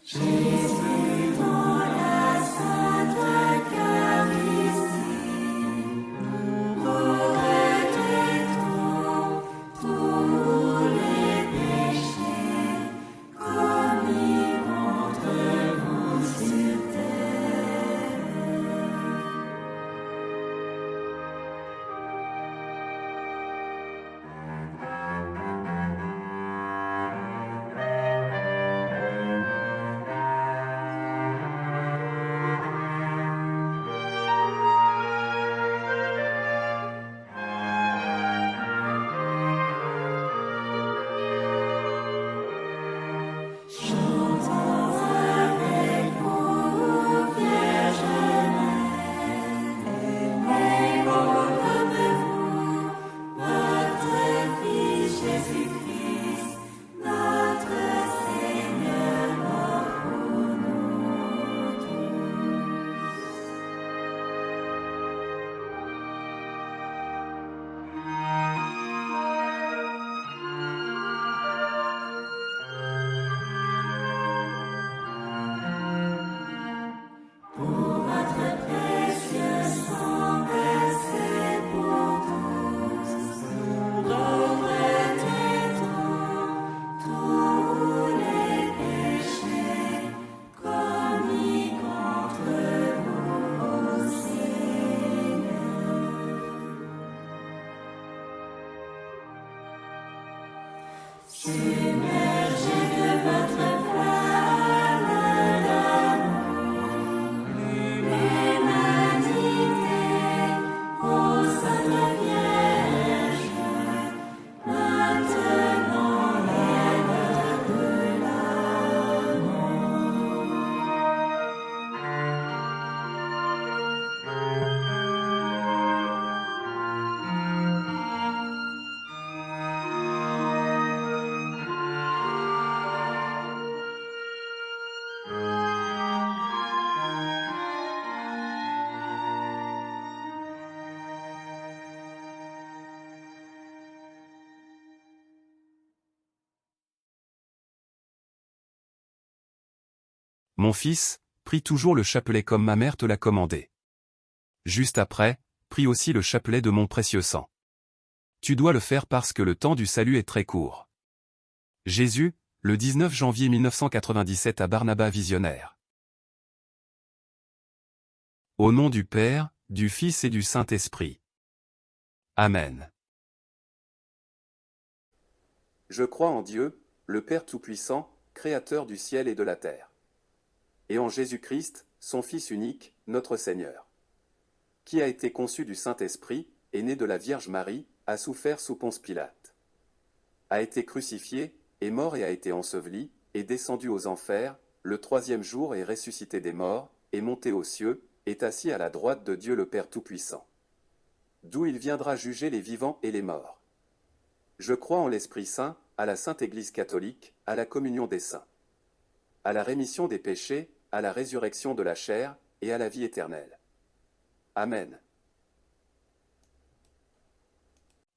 Jésus dans la Sainte Eucharistie, regrettons tous les péchés commis contre vous sur terre. Chantons avec vous, Vierge Mère, aimons comme vous votre Fils Jésus-Christ, notre Seigneur, mort pour nous tous. Pour votre précieux sang versé pour tous, regrettons tous les péchés commis contre vous, ô Seigneur. Submergez de votre flamme d'amour l'humanité, ô Sainte Vierge, maintenant et à l'heure de la mort. Mon fils, prie toujours le chapelet comme ma mère te l'a commandé. Juste après, prie aussi le chapelet de mon précieux sang. Tu dois le faire parce que le temps du salut est très court. Jésus, le 19 janvier 1997 à Barnaba Visionnaire. Au nom du Père, du Fils et du Saint-Esprit. Amen. Je crois en Dieu, le Père Tout-Puissant, Créateur du ciel et de la terre. Et en Jésus-Christ, son Fils unique, notre Seigneur. Qui a été conçu du Saint-Esprit, est né de la Vierge Marie, a souffert sous Ponce Pilate. A été crucifié, est mort et a été enseveli, est descendu aux enfers, le troisième jour est ressuscité des morts, est monté aux cieux, est assis à la droite de Dieu le Père Tout-Puissant. D'où il viendra juger les vivants et les morts. Je crois en l'Esprit Saint, à la Sainte Église catholique, à la communion des saints, à la rémission des péchés, à la résurrection de la chair, et à la vie éternelle. Amen.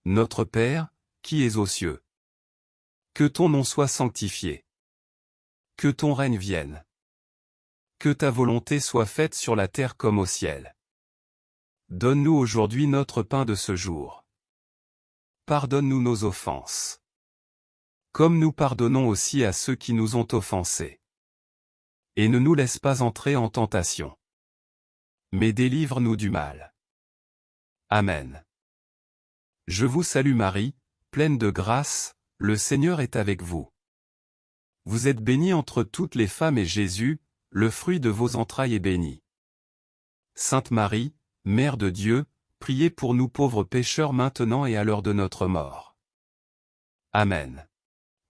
Notre Père, qui es aux cieux. Que ton nom soit sanctifié. Que ton règne vienne. Que ta volonté soit faite sur la terre comme au ciel. Donne-nous aujourd'hui notre pain de ce jour. Pardonne-nous nos offenses. Comme nous pardonnons aussi à ceux qui nous ont offensés. Et ne nous laisse pas entrer en tentation. Mais délivre-nous du mal. Amen. Je vous salue Marie, pleine de grâce, le Seigneur est avec vous. Vous êtes bénie entre toutes les femmes et Jésus, le fruit de vos entrailles est béni. Sainte Marie, Mère de Dieu, priez pour nous pauvres pécheurs maintenant et à l'heure de notre mort. Amen.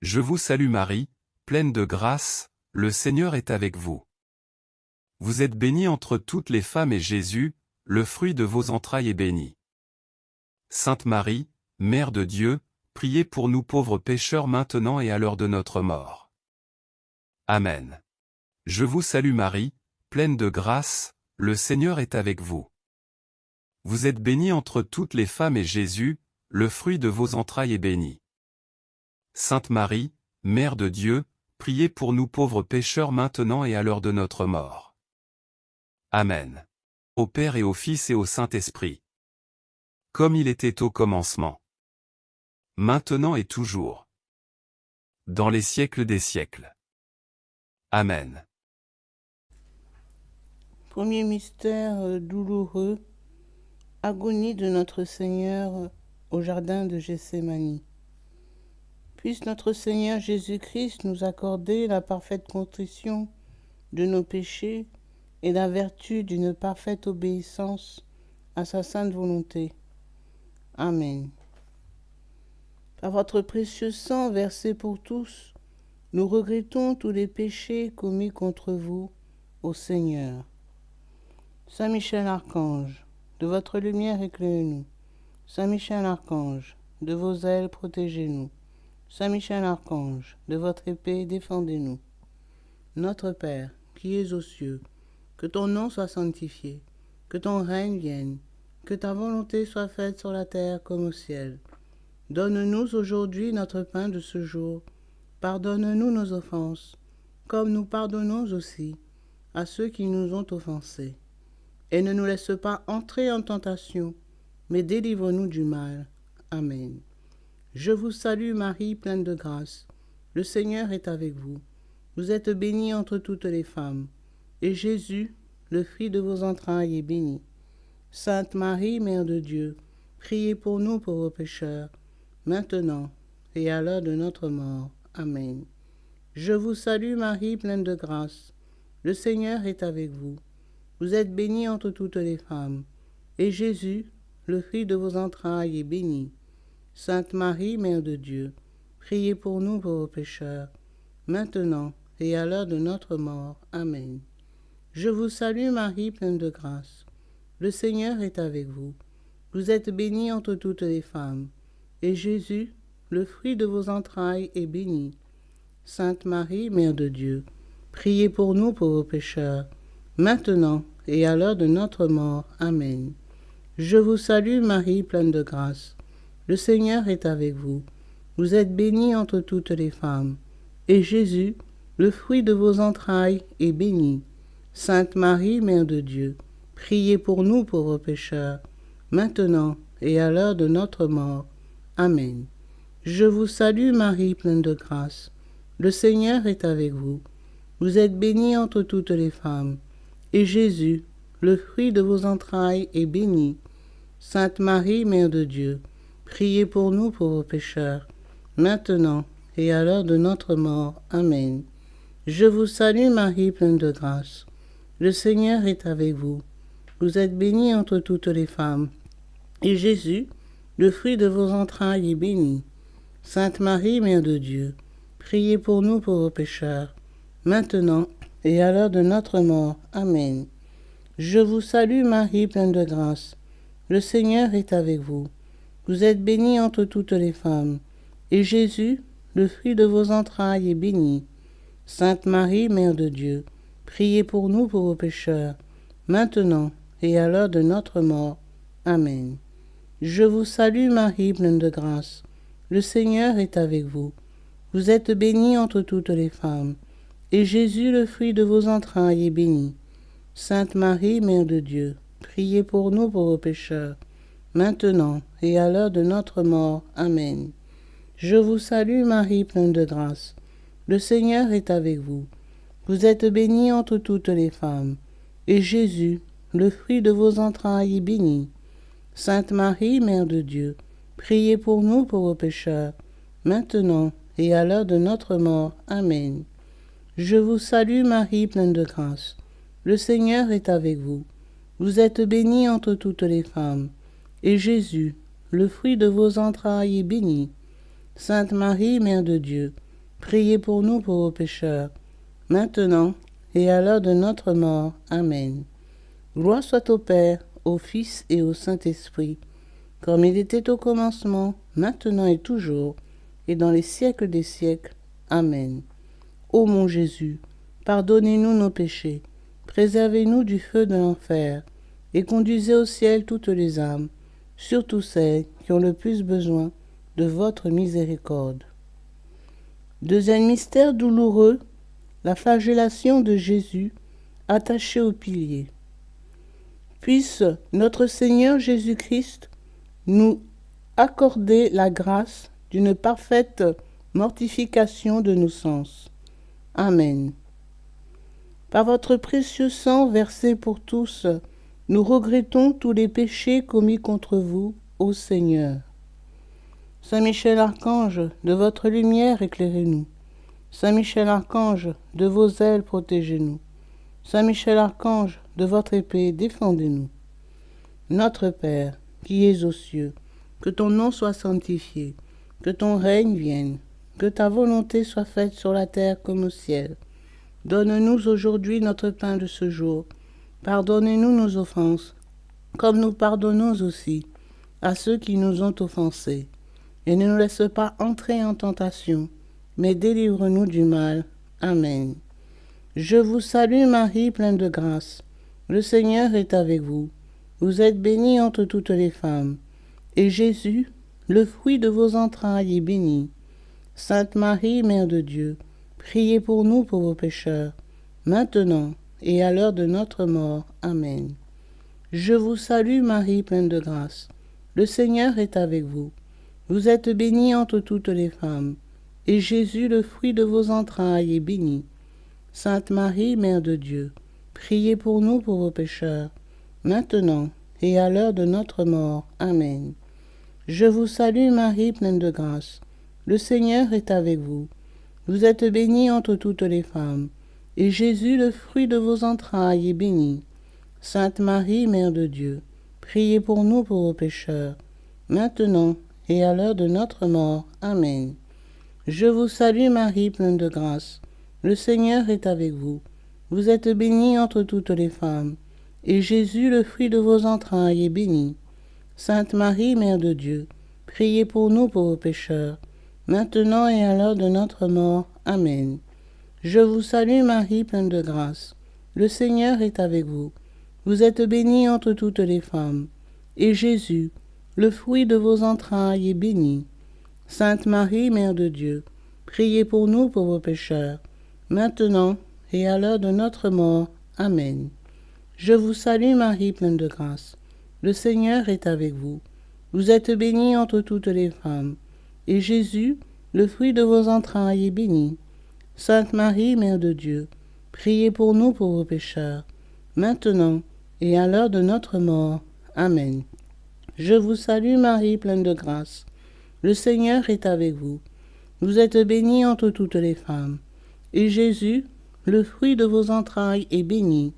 Je vous salue Marie, pleine de grâce, le Seigneur est avec vous. Vous êtes bénie entre toutes les femmes et Jésus, le fruit de vos entrailles est béni. Sainte Marie, Mère de Dieu, priez pour nous pauvres pécheurs maintenant et à l'heure de notre mort. Amen. Je vous salue Marie, pleine de grâce, le Seigneur est avec vous. Vous êtes bénie entre toutes les femmes et Jésus, le fruit de vos entrailles est béni. Sainte Marie, Mère de Dieu, priez pour nous pauvres pécheurs maintenant et à l'heure de notre mort. Amen. Au Père et au Fils et au Saint-Esprit. Comme il était au commencement. Maintenant et toujours. Dans les siècles des siècles. Amen. Premier mystère douloureux, agonie de notre Seigneur au jardin de Gethsémani. Puisse notre Seigneur Jésus-Christ nous accorder la parfaite contrition de nos péchés et la vertu d'une parfaite obéissance à sa sainte volonté. Amen. Par votre précieux sang versé pour tous, nous regrettons tous les péchés commis contre vous, ô Seigneur. Saint Michel Archange, de votre lumière éclairez-nous. Saint Michel Archange, de vos ailes protégez-nous. Saint Michel Archange, de votre épée défendez-nous. Notre Père, qui es aux cieux, que ton nom soit sanctifié, que ton règne vienne, que ta volonté soit faite sur la terre comme au ciel. Donne-nous aujourd'hui notre pain de ce jour. Pardonne-nous nos offenses, comme nous pardonnons aussi à ceux qui nous ont offensés. Et ne nous laisse pas entrer en tentation, mais délivre-nous du mal. Amen. Je vous salue Marie, pleine de grâce. Le Seigneur est avec vous. Vous êtes bénie entre toutes les femmes, et Jésus, le fruit de vos entrailles, est béni. Sainte Marie, Mère de Dieu, priez pour nous pauvres pécheurs, maintenant et à l'heure de notre mort. Amen. Je vous salue Marie, pleine de grâce. Le Seigneur est avec vous. Vous êtes bénie entre toutes les femmes, et Jésus, le fruit de vos entrailles, est béni. Sainte Marie, Mère de Dieu, priez pour nous pauvres pécheurs, maintenant et à l'heure de notre mort. Amen. Je vous salue Marie, pleine de grâce. Le Seigneur est avec vous. Vous êtes bénie entre toutes les femmes, et Jésus, le fruit de vos entrailles, est béni. Sainte Marie, Mère de Dieu, priez pour nous pauvres pécheurs, maintenant et à l'heure de notre mort. Amen. Je vous salue Marie, pleine de grâce. Le Seigneur est avec vous. Vous êtes bénie entre toutes les femmes, et Jésus, le fruit de vos entrailles, est béni. Sainte Marie, Mère de Dieu, priez pour nous pauvres pécheurs, maintenant et à l'heure de notre mort. Amen. Je vous salue Marie, pleine de grâce. Le Seigneur est avec vous. Vous êtes bénie entre toutes les femmes, et Jésus, le fruit de vos entrailles, est béni. Sainte Marie, Mère de Dieu, priez pour nous pauvres pécheurs, maintenant et à l'heure de notre mort. Amen. Je vous salue Marie, pleine de grâce. Le Seigneur est avec vous. Vous êtes bénie entre toutes les femmes, et Jésus, le fruit de vos entrailles, est béni. Sainte Marie, Mère de Dieu, priez pour nous pauvres pécheurs, maintenant et à l'heure de notre mort. Amen. Je vous salue Marie, pleine de grâce. Le Seigneur est avec vous. Vous êtes bénie entre toutes les femmes, et Jésus, le fruit de vos entrailles, est béni. Sainte Marie, Mère de Dieu, priez pour nous pauvres pécheurs, maintenant et à l'heure de notre mort. Amen. Je vous salue Marie, pleine de grâce. Le Seigneur est avec vous. Vous êtes bénie entre toutes les femmes, et Jésus, le fruit de vos entrailles, est béni. Sainte Marie, Mère de Dieu, priez pour nous pauvres pécheurs, maintenant et à l'heure de notre mort. Amen. Je vous salue Marie, pleine de grâce. Le Seigneur est avec vous. Vous êtes bénie entre toutes les femmes, et Jésus, le fruit de vos entrailles, est béni. Sainte Marie, Mère de Dieu, priez pour nous pauvres pécheurs, maintenant et à l'heure de notre mort. Amen. Je vous salue Marie, pleine de grâce. Le Seigneur est avec vous. Vous êtes bénie entre toutes les femmes, et Jésus, le fruit de vos entrailles, est béni. Sainte Marie, Mère de Dieu, priez pour nous pauvres pécheurs, maintenant et à l'heure de notre mort. Amen. Gloire soit au Père, au Fils et au Saint-Esprit, comme il était au commencement, maintenant et toujours, et dans les siècles des siècles. Amen. Ô mon Jésus, pardonnez-nous nos péchés, préservez-nous du feu de l'enfer, et conduisez au ciel toutes les âmes, surtout celles qui ont le plus besoin de votre miséricorde. Deuxième mystère douloureux, la flagellation de Jésus attaché au pilier. Puisse notre Seigneur Jésus-Christ nous accorder la grâce d'une parfaite mortification de nos sens. Amen. Par votre précieux sang versé pour tous, nous regrettons tous les péchés commis contre vous, ô Seigneur. Saint Michel Archange, de votre lumière éclairez-nous. Saint Michel Archange, de vos ailes protégez-nous. Saint Michel Archange, de votre épée défendez-nous. Notre Père, qui es aux cieux, que ton nom soit sanctifié, que ton règne vienne, que ta volonté soit faite sur la terre comme au ciel. Donne-nous aujourd'hui notre pain de ce jour. Pardonnez-nous nos offenses, comme nous pardonnons aussi à ceux qui nous ont offensés. Et ne nous laisse pas entrer en tentation, mais délivre-nous du mal. Amen. Je vous salue Marie, pleine de grâce. Le Seigneur est avec vous. Vous êtes bénie entre toutes les femmes. Et Jésus, le fruit de vos entrailles, est béni. Sainte Marie, Mère de Dieu, priez pour nous pauvres pécheurs, maintenant et à l'heure de notre mort. Amen. Je vous salue Marie, pleine de grâce. Le Seigneur est avec vous. Vous êtes bénie entre toutes les femmes. Et Jésus, le fruit de vos entrailles, est béni. Sainte Marie, Mère de Dieu, priez pour nous pauvres pécheurs, maintenant et à l'heure de notre mort. Amen. Je vous salue Marie, pleine de grâce. Le Seigneur est avec vous. Vous êtes bénie entre toutes les femmes, et Jésus, le fruit de vos entrailles, est béni. Sainte Marie, Mère de Dieu, priez pour nous pauvres pécheurs, maintenant et à l'heure de notre mort. Amen. Je vous salue Marie, pleine de grâce. Le Seigneur est avec vous. Vous êtes bénie entre toutes les femmes, et Jésus, le fruit de vos entrailles, est béni. Sainte Marie, Mère de Dieu, priez pour nous pauvres pécheurs, maintenant et à l'heure de notre mort. Amen. Je vous salue Marie, pleine de grâce. Le Seigneur est avec vous. Vous êtes bénie entre toutes les femmes, et Jésus, le fruit de vos entrailles, est béni. Sainte Marie, Mère de Dieu, priez pour nous pauvres pécheurs, maintenant et à l'heure de notre mort. Amen. Je vous salue Marie, pleine de grâce. Le Seigneur est avec vous. Vous êtes bénie entre toutes les femmes, et Jésus, le fruit de vos entrailles, est béni. Sainte Marie, Mère de Dieu, priez pour nous pauvres pécheurs, maintenant et à l'heure de notre mort. Amen. Je vous salue Marie, pleine de grâce. Le Seigneur est avec vous. Vous êtes bénie entre toutes les femmes, et Jésus, le fruit de vos entrailles, est béni.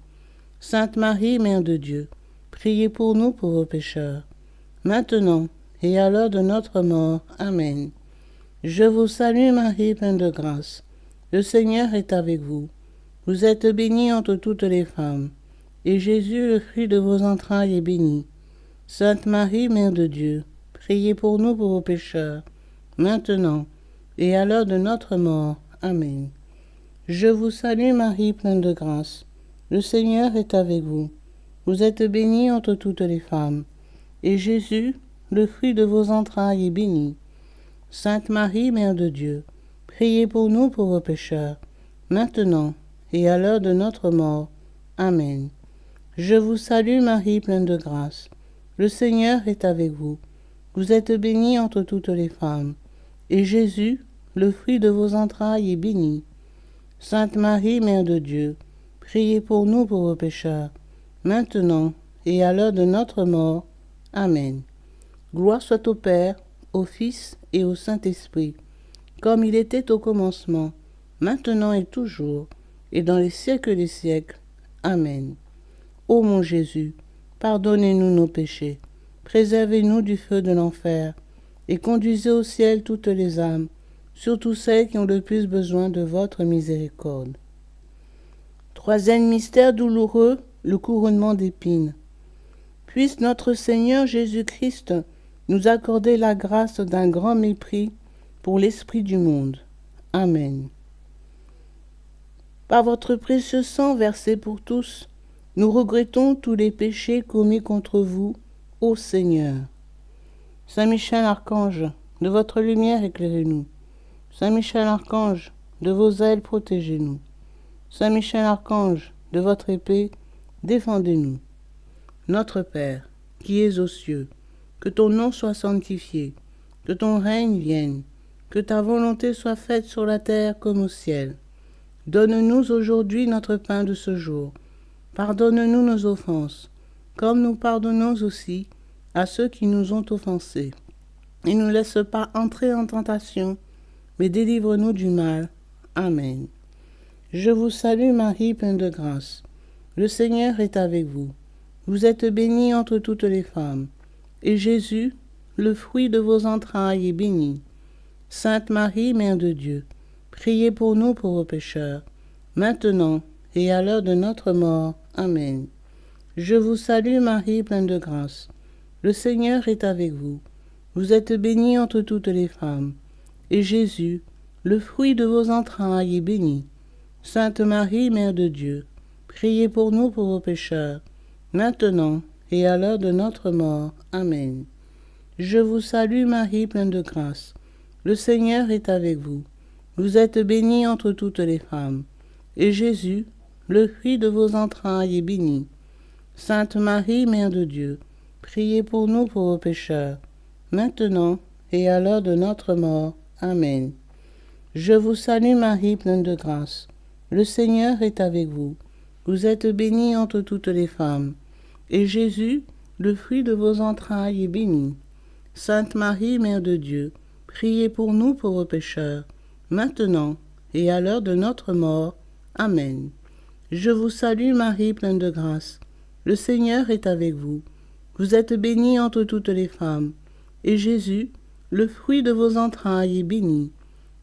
Sainte Marie, Mère de Dieu, priez pour nous pauvres pécheurs, maintenant et à l'heure de notre mort. Amen. Je vous salue Marie, pleine de grâce. Le Seigneur est avec vous. Vous êtes bénie entre toutes les femmes, et Jésus, le fruit de vos entrailles, est béni. Sainte Marie, Mère de Dieu, priez pour nous pauvres pécheurs, maintenant et à l'heure de notre mort. Amen. Je vous salue Marie, pleine de grâce. Le Seigneur est avec vous. Vous êtes bénie entre toutes les femmes, et Jésus, le fruit de vos entrailles, est béni. Sainte Marie, Mère de Dieu, priez pour nous pauvres pécheurs, maintenant et à l'heure de notre mort. Amen. Je vous salue Marie, pleine de grâce. Le Seigneur est avec vous. Vous êtes bénie entre toutes les femmes, et Jésus, le fruit de vos entrailles, est béni. Sainte Marie, Mère de Dieu, priez pour nous pauvres pécheurs, maintenant et à l'heure de notre mort. Amen. Gloire soit au Père, au Fils et au Saint-Esprit, comme il était au commencement, maintenant et toujours, et dans les siècles des siècles. Amen. Ô mon Jésus, pardonnez-nous nos péchés, préservez-nous du feu de l'enfer, et conduisez au ciel toutes les âmes, surtout celles qui ont le plus besoin de votre miséricorde. Troisième mystère douloureux, le couronnement d'épines. Puisse notre Seigneur Jésus-Christ nous accorder la grâce d'un grand mépris pour l'esprit du monde. Amen. Par votre précieux sang versé pour tous, nous regrettons tous les péchés commis contre vous, ô Seigneur. Saint Michel Archange, de votre lumière éclairez-nous. Saint Michel Archange, de vos ailes protégez-nous. Saint Michel Archange, de votre épée, défendez-nous. Notre Père, qui es aux cieux, que ton nom soit sanctifié, que ton règne vienne, que ta volonté soit faite sur la terre comme au ciel. Donne-nous aujourd'hui notre pain de ce jour. Pardonne-nous nos offenses, comme nous pardonnons aussi à ceux qui nous ont offensés. Et ne nous laisse pas entrer en tentation, mais délivre-nous du mal. Amen. Je vous salue Marie, pleine de grâce. Le Seigneur est avec vous. Vous êtes bénie entre toutes les femmes. Et Jésus, le fruit de vos entrailles, est béni. Sainte Marie, Mère de Dieu, priez pour nous pauvres pécheurs, maintenant et à l'heure de notre mort. Amen. Je vous salue Marie, pleine de grâce. Le Seigneur est avec vous. Vous êtes bénie entre toutes les femmes. Et Jésus, le fruit de vos entrailles, est béni. Sainte Marie, Mère de Dieu, priez pour nous pauvres pécheurs, maintenant et à l'heure de notre mort. Amen. Je vous salue Marie, pleine de grâce. Le Seigneur est avec vous. Vous êtes bénie entre toutes les femmes. Et Jésus, le fruit de vos entrailles, est béni. Sainte Marie, Mère de Dieu, priez pour nous pauvres pécheurs, maintenant et à l'heure de notre mort. Amen. Je vous salue Marie, pleine de grâce. Le Seigneur est avec vous. Vous êtes bénie entre toutes les femmes. Et Jésus, le fruit de vos entrailles, est béni. Sainte Marie, Mère de Dieu, priez pour nous pauvres pécheurs, maintenant et à l'heure de notre mort. Amen. Je vous salue Marie, pleine de grâce. Le Seigneur est avec vous. Vous êtes bénie entre toutes les femmes. Et Jésus, le fruit de vos entrailles, est béni.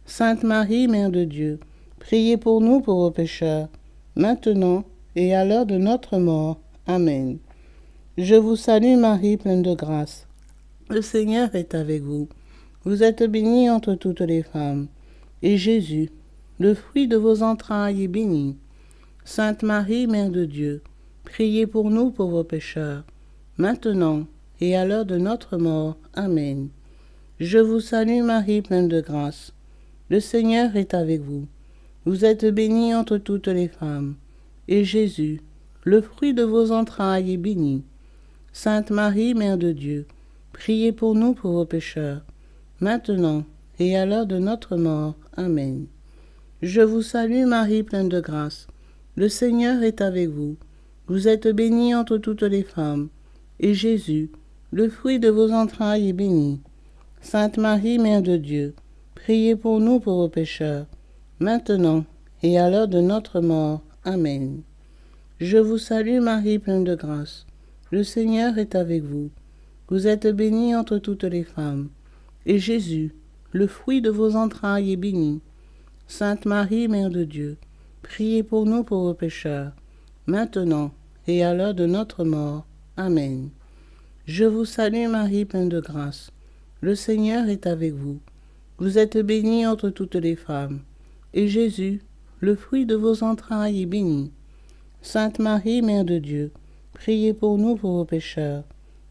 Sainte Marie, Mère de Dieu, priez pour nous pauvres pécheurs, maintenant et à l'heure de notre mort. Amen. Je vous salue Marie, pleine de grâce. Le Seigneur est avec vous. Vous êtes bénie entre toutes les femmes. Et Jésus, le fruit de vos entrailles, est béni. Sainte Marie, Mère de Dieu, priez pour nous pauvres pécheurs, maintenant et à l'heure de notre mort. Amen. Je vous salue Marie, pleine de grâce. Le Seigneur est avec vous. Vous êtes bénie entre toutes les femmes. Et Jésus, le fruit de vos entrailles, est béni. Sainte Marie, Mère de Dieu, priez pour nous pauvres pécheurs, maintenant et à l'heure de notre mort. Amen. Je vous salue Marie, pleine de grâce. Le Seigneur est avec vous. Vous êtes bénie entre toutes les femmes. Et Jésus, le fruit de vos entrailles, est béni. Sainte Marie, Mère de Dieu, priez pour nous pauvres pécheurs, maintenant et à l'heure de notre mort. Amen. Je vous salue Marie, pleine de grâce. Le Seigneur est avec vous. Vous êtes bénie entre toutes les femmes. Et Jésus, le fruit de vos entrailles, est béni. Sainte Marie, Mère de Dieu, priez pour nous pauvres pécheurs, maintenant et à l'heure de notre mort. Amen. Je vous salue Marie, pleine de grâce. Le Seigneur est avec vous. Vous êtes bénie entre toutes les femmes. Et Jésus, le fruit de vos entrailles, est béni. Sainte Marie, Mère de Dieu, priez pour nous pauvres pécheurs,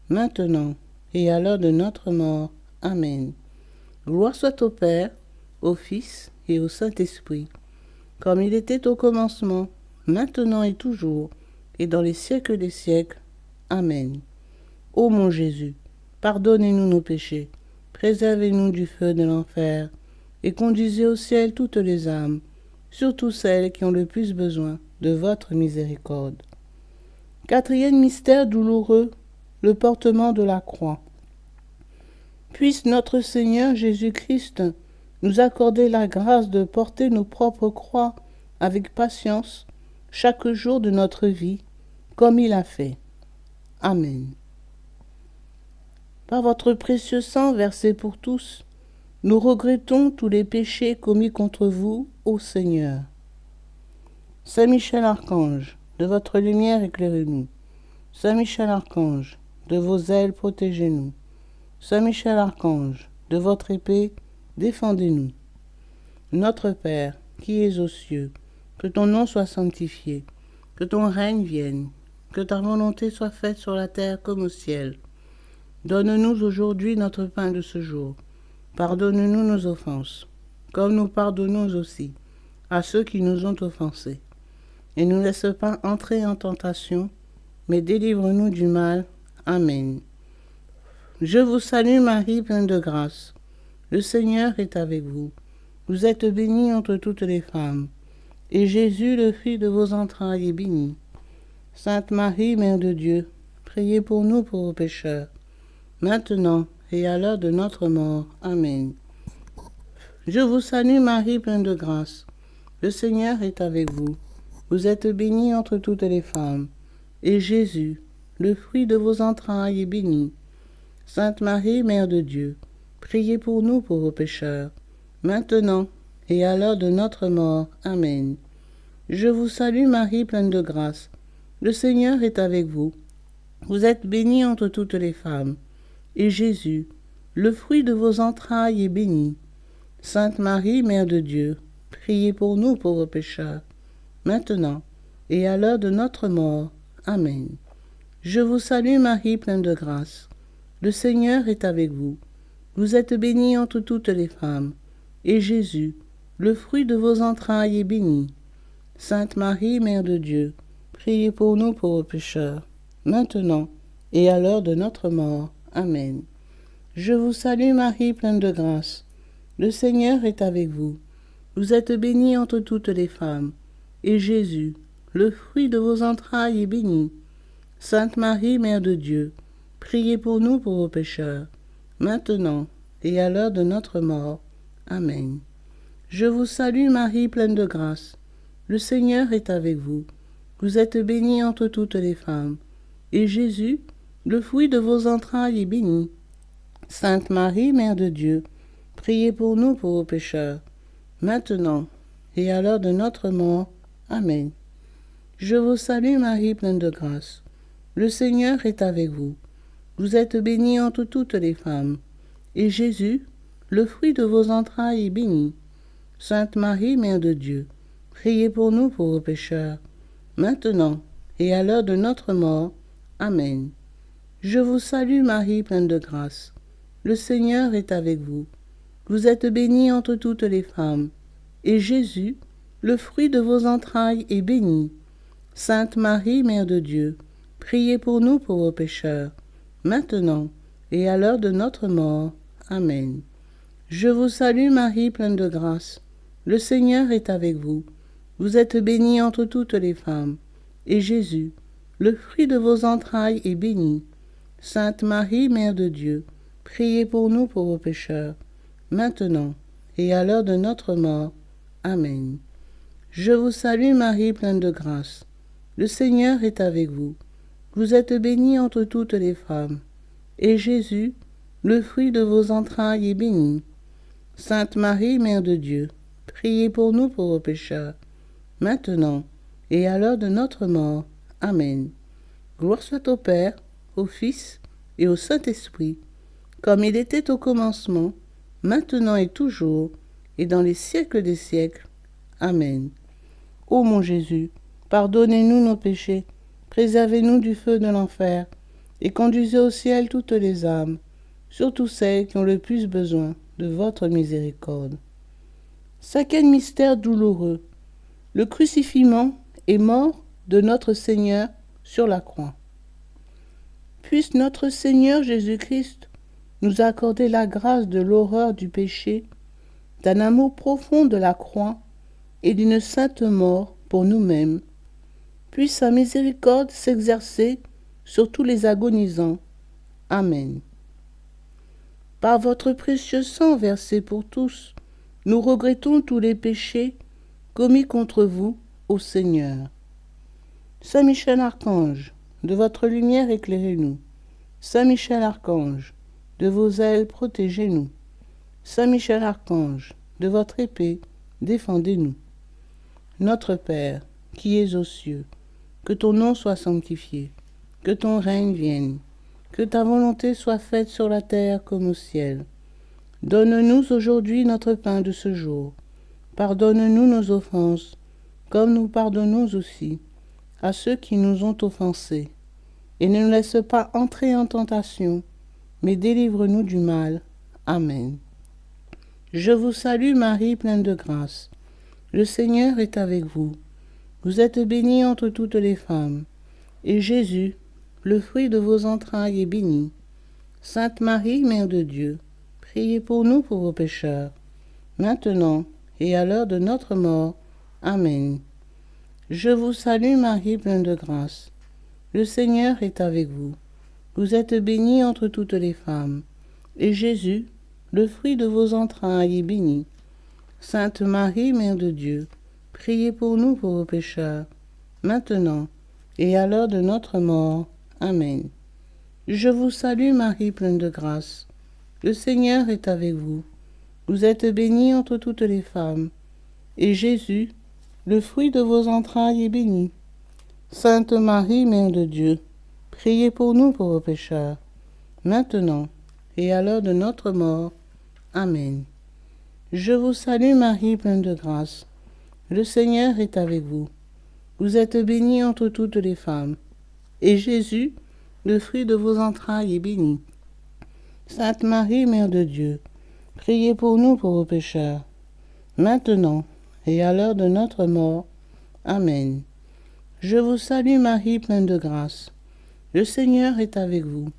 maintenant et à l'heure de notre mort. Amen. Gloire soit au Père, au Fils et au Saint-Esprit, comme il était au commencement, maintenant et toujours, et dans les siècles des siècles. Amen. Ô mon Jésus, pardonnez-nous nos péchés, préservez-nous du feu de l'enfer, et conduisez au ciel toutes les âmes, surtout celles qui ont le plus besoin de votre miséricorde. Quatrième mystère douloureux, le portement de la croix. Puisse notre Seigneur Jésus-Christ nous accorder la grâce de porter nos propres croix avec patience chaque jour de notre vie, comme il a fait. Amen. Par votre précieux sang versé pour tous, nous regrettons tous les péchés commis contre vous, ô Seigneur. Saint Michel Archange, de votre lumière éclairez-nous. Saint Michel Archange, de vos ailes protégez-nous. Saint Michel Archange, de votre épée défendez-nous. Notre Père, qui es aux cieux, que ton nom soit sanctifié, que ton règne vienne, que ta volonté soit faite sur la terre comme au ciel. Donne-nous aujourd'hui notre pain de ce jour. Pardonne-nous nos offenses, comme nous pardonnons aussi à ceux qui nous ont offensés. Et ne nous laisse pas entrer en tentation, mais délivre-nous du mal. Amen. Je vous salue Marie, pleine de grâce. Le Seigneur est avec vous. Vous êtes bénie entre toutes les femmes, et Jésus, le fruit de vos entrailles, est béni. Sainte Marie, Mère de Dieu, priez pour nous pauvres pécheurs, maintenant et à l'heure de notre mort. Amen. Je vous salue Marie, pleine de grâce. Le Seigneur est avec vous. Vous êtes bénie entre toutes les femmes, et Jésus, le fruit de vos entrailles, est béni. Sainte Marie, Mère de Dieu, priez pour nous pauvres pécheurs, maintenant et à l'heure de notre mort. Amen. Je vous salue Marie, pleine de grâce. Le Seigneur est avec vous. Vous êtes bénie entre toutes les femmes, et Jésus, le fruit de vos entrailles, est béni. Sainte Marie, Mère de Dieu, priez pour nous pauvres pécheurs, maintenant et à l'heure de notre mort. Amen. Je vous salue Marie, pleine de grâce. Le Seigneur est avec vous. Vous êtes bénie entre toutes les femmes, et Jésus, le fruit de vos entrailles, est béni. Sainte Marie, Mère de Dieu, priez pour nous pauvres pécheurs, maintenant et à l'heure de notre mort. Amen. Je vous salue Marie, pleine de grâce. Le Seigneur est avec vous. Vous êtes bénie entre toutes les femmes, et Jésus, le fruit de vos entrailles, est béni. Sainte Marie, Mère de Dieu, priez pour nous pauvres pécheurs, maintenant et à l'heure de notre mort. Amen. Je vous salue Marie, pleine de grâce. Le Seigneur est avec vous. Vous êtes bénie entre toutes les femmes, et Jésus, le fruit de vos entrailles, est béni. Sainte Marie, Mère de Dieu, priez pour nous pauvres pécheurs, maintenant et à l'heure de notre mort. Amen. Je vous salue Marie, pleine de grâce. Le Seigneur est avec vous. Vous êtes bénie entre toutes les femmes, et Jésus, le fruit de vos entrailles, est béni. Sainte Marie, Mère de Dieu, priez pour nous pauvres pécheurs, maintenant et à l'heure de notre mort. Amen. Je vous salue Marie, pleine de grâce. Le Seigneur est avec vous. Vous êtes bénie entre toutes les femmes, et Jésus, le fruit de vos entrailles, est béni. Sainte Marie, Mère de Dieu, priez pour nous pauvres pécheurs, maintenant et à l'heure de notre mort. Amen. Je vous salue Marie, pleine de grâce. Le Seigneur est avec vous. Vous êtes bénie entre toutes les femmes, et Jésus, le fruit de vos entrailles, est béni. Sainte Marie, Mère de Dieu, priez pour nous pauvres pécheurs, maintenant et à l'heure de notre mort. Amen. Je vous salue Marie, pleine de grâce. Le Seigneur est avec vous. Vous êtes bénie entre toutes les femmes, et Jésus, le fruit de vos entrailles, est béni. Sainte Marie, Mère de Dieu, priez pour nous pauvres pécheurs, maintenant et à l'heure de notre mort. Amen. Gloire soit au Père, au Fils et au Saint-Esprit, comme il était au commencement, maintenant et toujours, et dans les siècles des siècles. Amen. Ô mon Jésus, pardonnez-nous nos péchés, préservez-nous du feu de l'enfer, et conduisez au ciel toutes les âmes, surtout celles qui ont le plus besoin de votre miséricorde. Cinquième mystère douloureux, le crucifixion et mort de notre Seigneur sur la croix. Puisse notre Seigneur Jésus-Christ nous accorder la grâce de l'horreur du péché, d'un amour profond de la croix et d'une sainte mort pour nous-mêmes. Puisse sa miséricorde s'exercer sur tous les agonisants. Amen. Par votre précieux sang versé pour tous, nous regrettons tous les péchés commis contre vous, ô Seigneur. Saint Michel Archange, de votre lumière éclairez-nous. Saint Michel Archange, de vos ailes protégez-nous. Saint Michel Archange, de votre épée défendez-nous. Notre Père, qui es aux cieux, que ton nom soit sanctifié, que ton règne vienne, que ta volonté soit faite sur la terre comme au ciel. Donne-nous aujourd'hui notre pain de ce jour. Pardonne-nous nos offenses, comme nous pardonnons aussi à ceux qui nous ont offensés. Et ne nous laisse pas entrer en tentation, mais délivre-nous du mal. Amen. Je vous salue Marie, pleine de grâce. Le Seigneur est avec vous. Vous êtes bénie entre toutes les femmes. Et Jésus, le fruit de vos entrailles, est béni. Sainte Marie, Mère de Dieu, priez pour nous pauvres pécheurs, maintenant et à l'heure de notre mort. Amen. Je vous salue Marie, pleine de grâce. Le Seigneur est avec vous. Vous êtes bénie entre toutes les femmes. Et Jésus, le fruit de vos entrailles, est béni. Sainte Marie, Mère de Dieu, priez pour nous pauvres pécheurs, maintenant et à l'heure de notre mort. Amen. Je vous salue Marie, pleine de grâce. Le Seigneur est avec vous. Vous êtes bénie entre toutes les femmes. Et Jésus, le fruit de vos entrailles, est béni. Sainte Marie, Mère de Dieu, priez pour nous pauvres pécheurs, maintenant et à l'heure de notre mort. Amen. Je vous salue Marie, pleine de grâce. Le Seigneur est avec vous. Vous êtes bénie entre toutes les femmes. Et Jésus, le fruit de vos entrailles, est béni. Sainte Marie, Mère de Dieu, priez pour nous pauvres pécheurs, maintenant et à l'heure de notre mort. Amen. Je vous salue Marie, pleine de grâce. Le Seigneur est avec vous.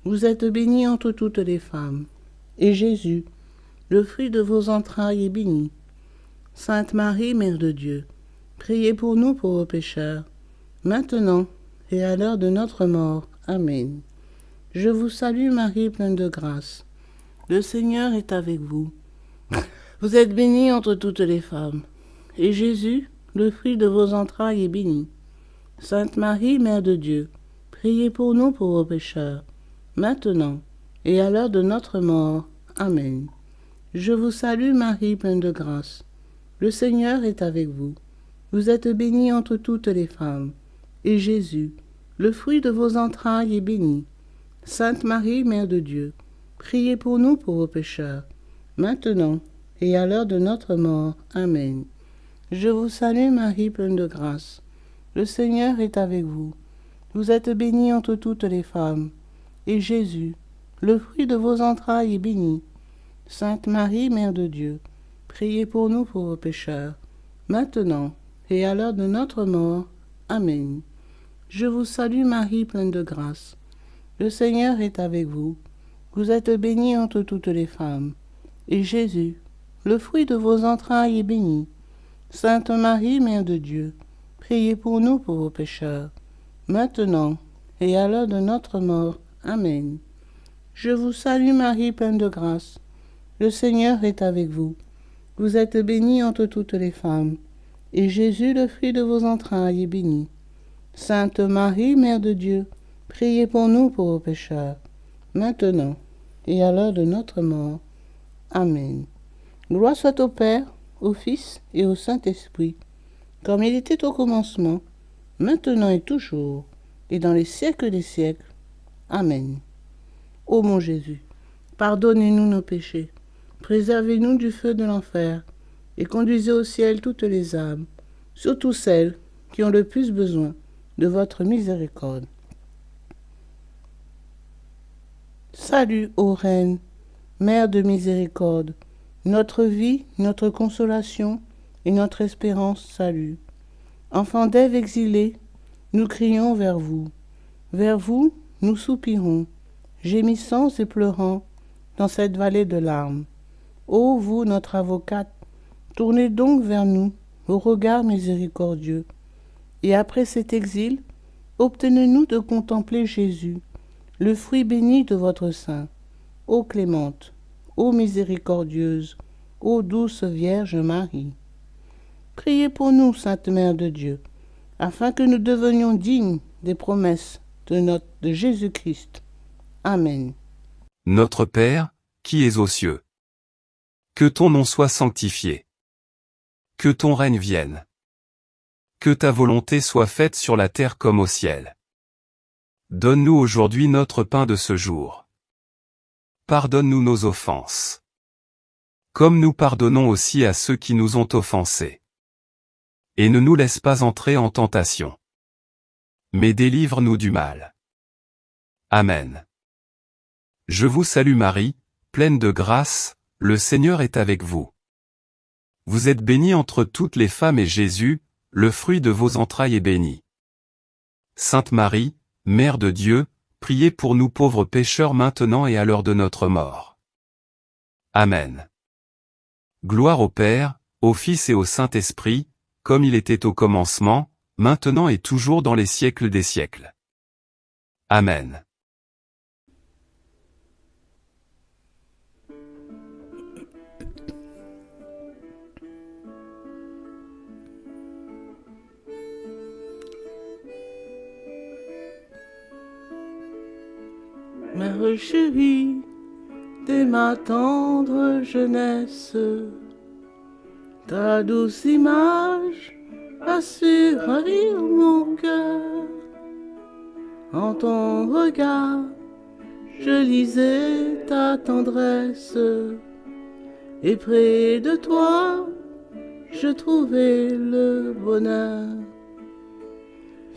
Vous êtes bénie entre toutes les femmes. Et Jésus, le fruit de vos entrailles, est béni. Sainte Marie, Mère de Dieu, priez pour nous pauvres pécheurs, maintenant et à l'heure de notre mort. Amen. Je vous salue Marie, pleine de grâce. Le Seigneur est avec vous. Vous êtes bénie entre toutes les femmes. Et Jésus, le fruit de vos entrailles, est béni. Sainte Marie, Mère de Dieu, priez pour nous pauvres pécheurs, maintenant et à l'heure de notre mort. Amen. Je vous salue Marie, pleine de grâce. Le Seigneur est avec vous. Vous êtes bénie entre toutes les femmes. Et Jésus, le fruit de vos entrailles, est béni. Sainte Marie, Mère de Dieu, priez pour nous pauvres pécheurs, maintenant et à l'heure de notre mort. Amen. Je vous salue Marie, pleine de grâce. Le Seigneur est avec vous. Vous êtes bénie entre toutes les femmes. Et Jésus, le fruit de vos entrailles, est béni. Sainte Marie, Mère de Dieu, priez pour nous pauvres pécheurs, maintenant et à l'heure de notre mort. Amen. Je vous salue Marie, pleine de grâce. Le Seigneur est avec vous. Vous êtes bénie entre toutes les femmes. Et Jésus, le fruit de vos entrailles, est béni. Sainte Marie, Mère de Dieu, priez pour nous pauvres pécheurs, maintenant et à l'heure de notre mort. Amen. Je vous salue Marie, pleine de grâce. Le Seigneur est avec vous. Vous êtes bénie entre toutes les femmes. Et Jésus, le fruit de vos entrailles, est béni. Sainte Marie, Mère de Dieu, priez pour nous pauvres pécheurs, maintenant et à l'heure de notre mort. Amen. Gloire soit au Père, au Fils et au Saint-Esprit, comme il était au commencement, maintenant et toujours, et dans les siècles des siècles. Amen. Ô mon Jésus, pardonnez-nous nos péchés, préservez-nous du feu de l'enfer, et conduisez au ciel toutes les âmes, surtout celles qui ont le plus besoin de votre miséricorde. Salut, ô Reine, Mère de miséricorde, notre vie, notre consolation et notre espérance salut. Enfants d'Ève exilés, nous crions vers vous. Vers vous, nous soupirons, gémissant et pleurant dans cette vallée de larmes. Ô vous, notre avocate, tournez donc vers nous vos regards miséricordieux. Et après cet exil, obtenez-nous de contempler Jésus, le fruit béni de votre sein. Ô clémente, ô miséricordieuse, ô douce Vierge Marie. Priez pour nous, Sainte Mère de Dieu, afin que nous devenions dignes des promesses de Jésus-Christ. Amen. Notre Père, qui es aux cieux. Que ton nom soit sanctifié. Que ton règne vienne. Que ta volonté soit faite sur la terre comme au ciel. Donne-nous aujourd'hui notre pain de ce jour. Pardonne-nous nos offenses. Comme nous pardonnons aussi à ceux qui nous ont offensés. Et ne nous laisse pas entrer en tentation. Mais délivre-nous du mal. Amen. Je vous salue Marie, pleine de grâce, le Seigneur est avec vous. Vous êtes bénie entre toutes les femmes et Jésus, le fruit de vos entrailles est béni. Sainte Marie, Mère de Dieu, priez pour nous pauvres pécheurs maintenant et à l'heure de notre mort. Amen. Gloire au Père, au Fils et au Saint-Esprit, comme il était au commencement, maintenant et toujours dans les siècles des siècles. Amen. Mère chérie, dès ma tendre jeunesse, ta douce image a su ravir mon cœur. En ton regard, je lisais ta tendresse, et près de toi, je trouvais le bonheur.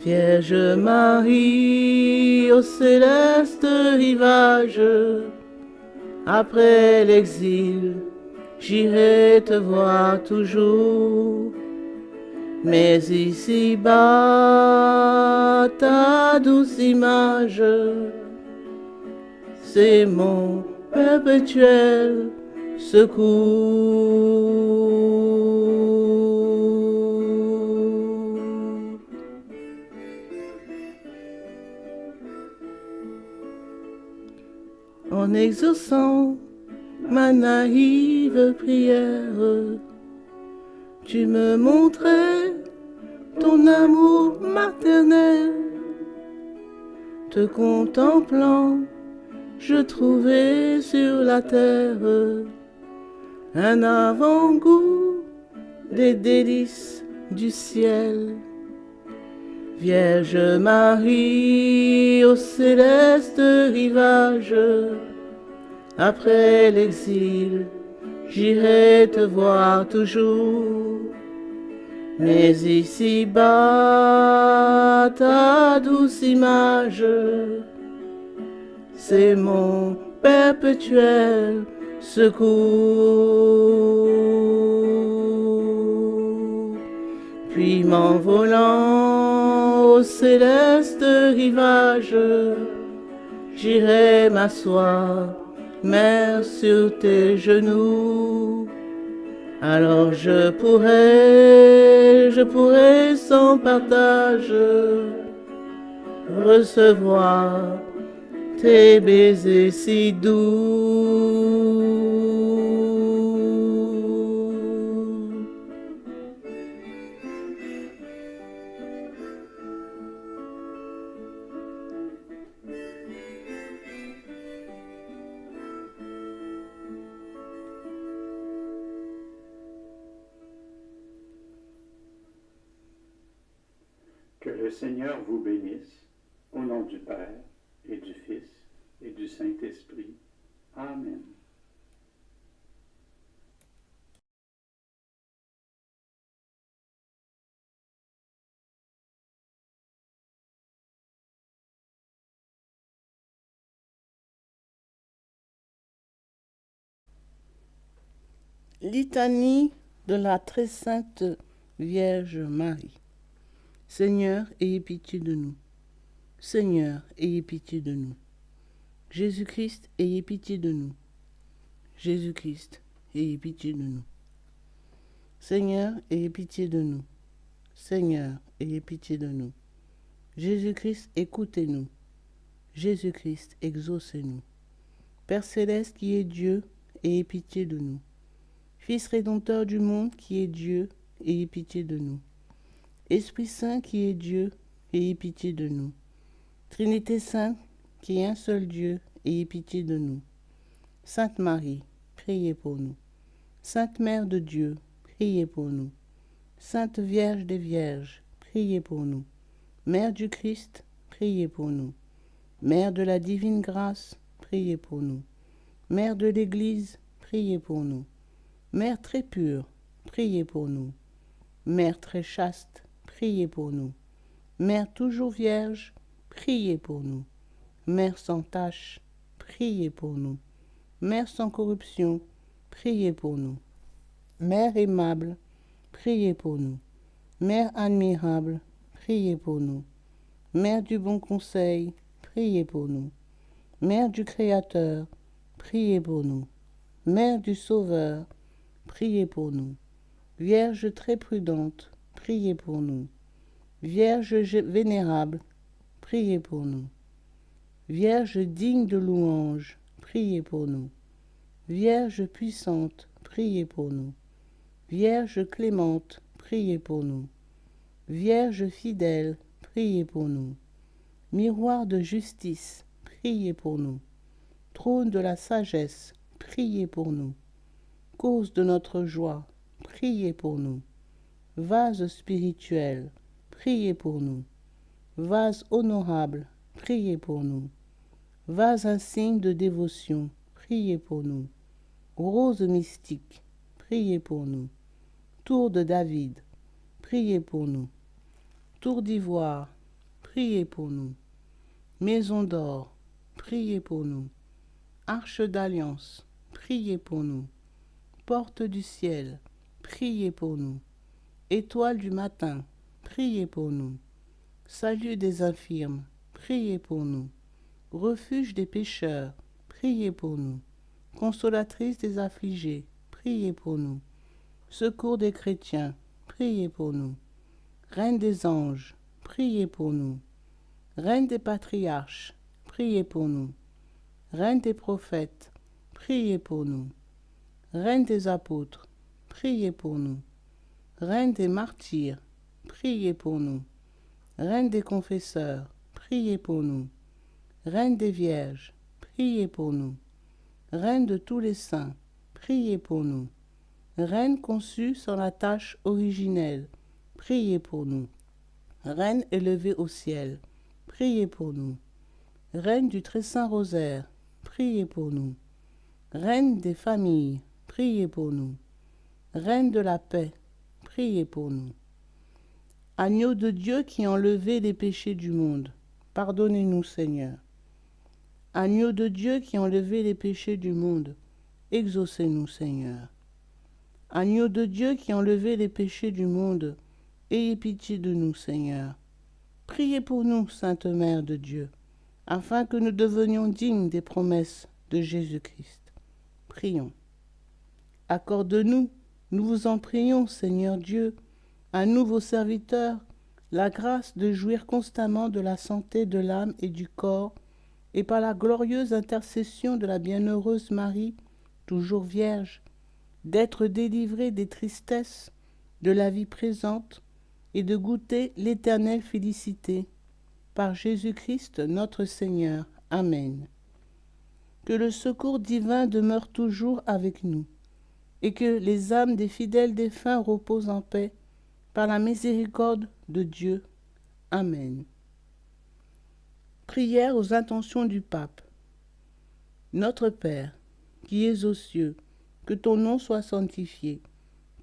Vierge Marie, au céleste rivage, après l'exil, j'irai te voir toujours. Mais ici-bas, ta douce image, c'est mon perpétuel secours. En exaucant ma naïve prière, tu me montrais ton amour maternel. Te contemplant, je trouvais sur la terre un avant-goût des délices du ciel. Vierge Marie, au céleste rivage, après l'exil, j'irai te voir toujours. Mais ici-bas, ta douce image, c'est mon perpétuel secours. Puis m'envolant au céleste rivage, j'irai m'asseoir, Mère, sur tes genoux. Alors je pourrais sans partage recevoir tes baisers si doux. Que le Seigneur vous bénisse, au nom du Père, et du Fils, et du Saint-Esprit. Amen. Litanie de la très sainte Vierge Marie. Seigneur, ayez pitié de nous. Seigneur, ayez pitié de nous. Jésus-Christ, ayez pitié de nous. Jésus-Christ, ayez pitié de nous. Seigneur, ayez pitié de nous. Seigneur, ayez pitié de nous. Jésus-Christ, écoutez-nous. Jésus-Christ, exaucez-nous. Père céleste qui est Dieu, ayez pitié de nous. Fils rédempteur du monde qui est Dieu, ayez pitié de nous. Esprit Saint qui est Dieu, ayez pitié de nous. Trinité Sainte qui est un seul Dieu, ayez pitié de nous. Sainte Marie, priez pour nous. Sainte Mère de Dieu, priez pour nous. Sainte Vierge des Vierges, priez pour nous. Mère du Christ, priez pour nous. Mère de la divine grâce, priez pour nous. Mère de l'Église, priez pour nous. Mère très pure, priez pour nous. Mère très chaste, priez pour nous. Mère toujours vierge, priez pour nous. Mère sans tache, priez pour nous. Mère sans corruption, priez pour nous. Mère aimable, priez pour nous. Mère admirable, priez pour nous. Mère du bon conseil, priez pour nous. Mère du Créateur, priez pour nous. Mère du Sauveur, priez pour nous. Vierge très prudente, priez pour nous. Vierge vénérable, priez pour nous. Vierge digne de louange, priez pour nous. Vierge puissante, priez pour nous. Vierge clémente, priez pour nous. Vierge fidèle, priez pour nous. Miroir de justice, priez pour nous. Trône de la sagesse, priez pour nous. Cause de notre joie, priez pour nous. Vase spirituel, priez pour nous. Vase honorable, priez pour nous. Vase insigne de dévotion, priez pour nous. Rose mystique, priez pour nous. Tour de David, priez pour nous. Tour d'ivoire, priez pour nous. Maison d'or, priez pour nous. Arche d'alliance, priez pour nous. Porte du ciel, priez pour nous. Étoile du matin, priez pour nous. Salut des infirmes, priez pour nous. Refuge des pécheurs, priez pour nous. Consolatrice des affligés, priez pour nous. Secours des chrétiens, priez pour nous. Reine des anges, priez pour nous. Reine des patriarches, priez pour nous. Reine des prophètes, priez pour nous. Reine des apôtres, priez pour nous. Reine des martyrs, priez pour nous. Reine des confesseurs, priez pour nous. Reine des vierges, priez pour nous. Reine de tous les saints, priez pour nous. Reine conçue sans la tache originelle, priez pour nous. Reine élevée au ciel, priez pour nous. Reine du très saint rosaire, priez pour nous. Reine des familles, priez pour nous. Reine de la paix, priez pour nous. Agneau de Dieu qui enlevait les péchés du monde, pardonnez-nous Seigneur. Agneau de Dieu qui enlevait les péchés du monde, exaucez-nous Seigneur. Agneau de Dieu qui enlevait les péchés du monde, ayez pitié de nous Seigneur. Priez pour nous, Sainte Mère de Dieu, afin que nous devenions dignes des promesses de Jésus-Christ. Prions. Accorde-nous, nous vous en prions, Seigneur Dieu, à nous vos serviteurs, la grâce de jouir constamment de la santé de l'âme et du corps, et par la glorieuse intercession de la bienheureuse Marie, toujours vierge, d'être délivrés des tristesses de la vie présente et de goûter l'éternelle félicité. Par Jésus-Christ notre Seigneur. Amen. Que le secours divin demeure toujours avec nous, et que les âmes des fidèles défunts reposent en paix, par la miséricorde de Dieu. Amen. Prière aux intentions du Pape. Notre Père, qui es aux cieux, que ton nom soit sanctifié,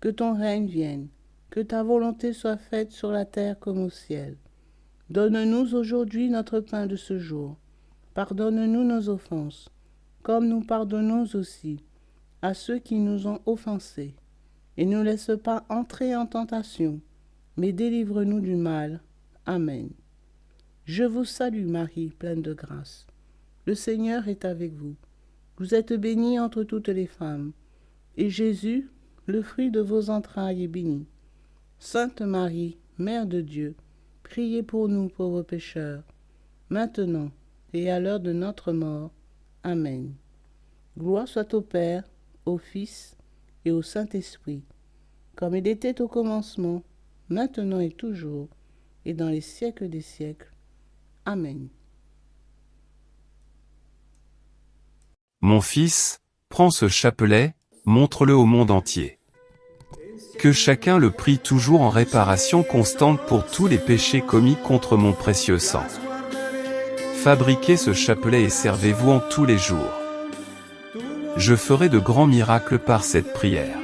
que ton règne vienne, que ta volonté soit faite sur la terre comme au ciel. Donne-nous aujourd'hui notre pain de ce jour. Pardonne-nous nos offenses, comme nous pardonnons aussi à ceux qui nous ont offensés. Et ne nous laisse pas entrer en tentation, mais délivre-nous du mal. Amen. Je vous salue Marie, pleine de grâce. Le Seigneur est avec vous. Vous êtes bénie entre toutes les femmes, et Jésus, le fruit de vos entrailles, est béni. Sainte Marie, Mère de Dieu, priez pour nous pauvres pécheurs, maintenant et à l'heure de notre mort. Amen. Gloire soit au Père, au Fils et au Saint-Esprit, comme il était au commencement, maintenant et toujours, et dans les siècles des siècles. Amen. Mon fils, prends ce chapelet, montre-le au monde entier. Que chacun le prie toujours en réparation constante pour tous les péchés commis contre mon précieux sang. Fabriquez ce chapelet et servez-vous en tous les jours. Je ferai de grands miracles par cette prière.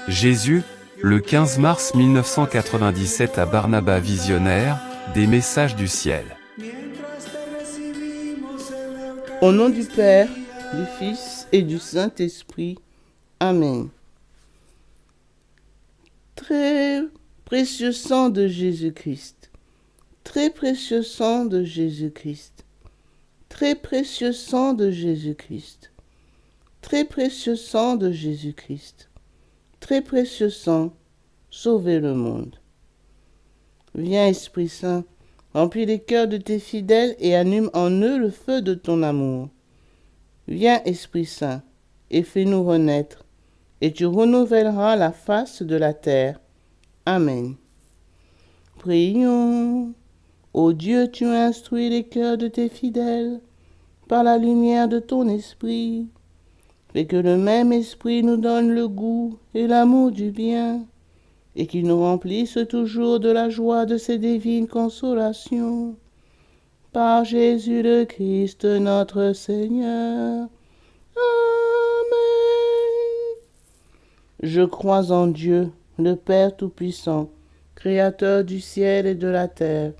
Jésus, le 15 mars 1997 à Barnaba Visionnaire, des messages du ciel. Au nom du Père, du Fils et du Saint-Esprit. Amen. Très précieux sang de Jésus-Christ, très précieux sang de Jésus-Christ, très précieux sang de Jésus-Christ, très précieux sang de Jésus-Christ, très précieux sang, sauvez le monde. Viens, Esprit Saint, remplis les cœurs de tes fidèles et allume en eux le feu de ton amour. Viens, Esprit Saint, et fais-nous renaître, et tu renouvelleras la face de la terre. Amen. Prions. Ô Dieu, tu as instruit les cœurs de tes fidèles par la lumière de ton esprit. Fais que le même esprit nous donne le goût et l'amour du bien, et qu'il nous remplisse toujours de la joie de ces divines consolations. Par Jésus le Christ, notre Seigneur. Amen. Je crois en Dieu, le Père Tout-Puissant, Créateur du ciel et de la terre,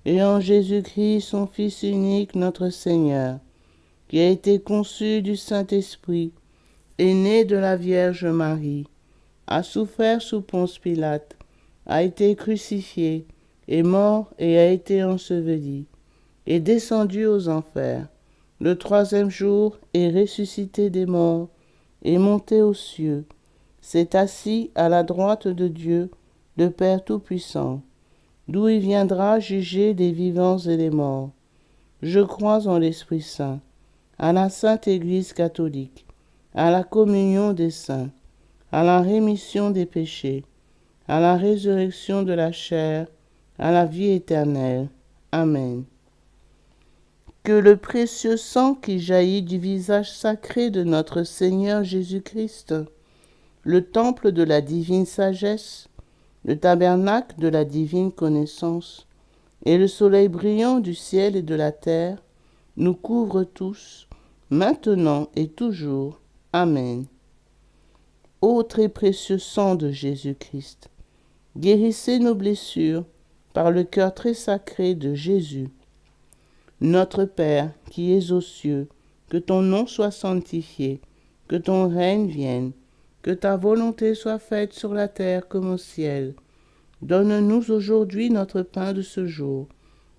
et en Jésus-Christ, son Fils unique, notre Seigneur, qui a été conçu du Saint-Esprit, est né de la Vierge Marie, a souffert sous Ponce Pilate, a été crucifié, est mort et a été enseveli, est descendu aux enfers. Le troisième jour est ressuscité des morts, est monté aux cieux, s'est assis à la droite de Dieu, le Père Tout-Puissant, d'où il viendra juger les vivants et les morts. Je crois en l'Esprit Saint, à la Sainte Église catholique, à la communion des saints, à la rémission des péchés, à la résurrection de la chair, à la vie éternelle. Amen. Que le précieux sang qui jaillit du visage sacré de notre Seigneur Jésus-Christ, le temple de la divine sagesse, le tabernacle de la divine connaissance, et le soleil brillant du ciel et de la terre, nous couvre tous, maintenant et toujours. Amen. Ô très précieux sang de Jésus-Christ, guérissez nos blessures par le cœur très sacré de Jésus. Notre Père qui es aux cieux, que ton nom soit sanctifié, que ton règne vienne, que ta volonté soit faite sur la terre comme au ciel. Donne-nous aujourd'hui notre pain de ce jour.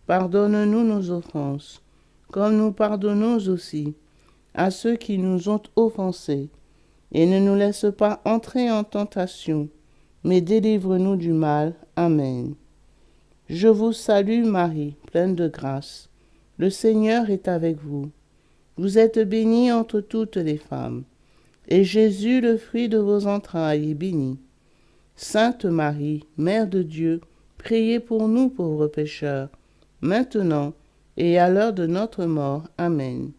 Pardonne-nous nos offenses, comme nous pardonnons aussi à ceux qui nous ont offensés. Et ne nous laisse pas entrer en tentation, mais délivre-nous du mal. Amen. Je vous salue Marie, pleine de grâce. Le Seigneur est avec vous. Vous êtes bénie entre toutes les femmes, et Jésus, le fruit de vos entrailles, est béni. Sainte Marie, Mère de Dieu, priez pour nous pauvres pécheurs, maintenant et à l'heure de notre mort. Amen.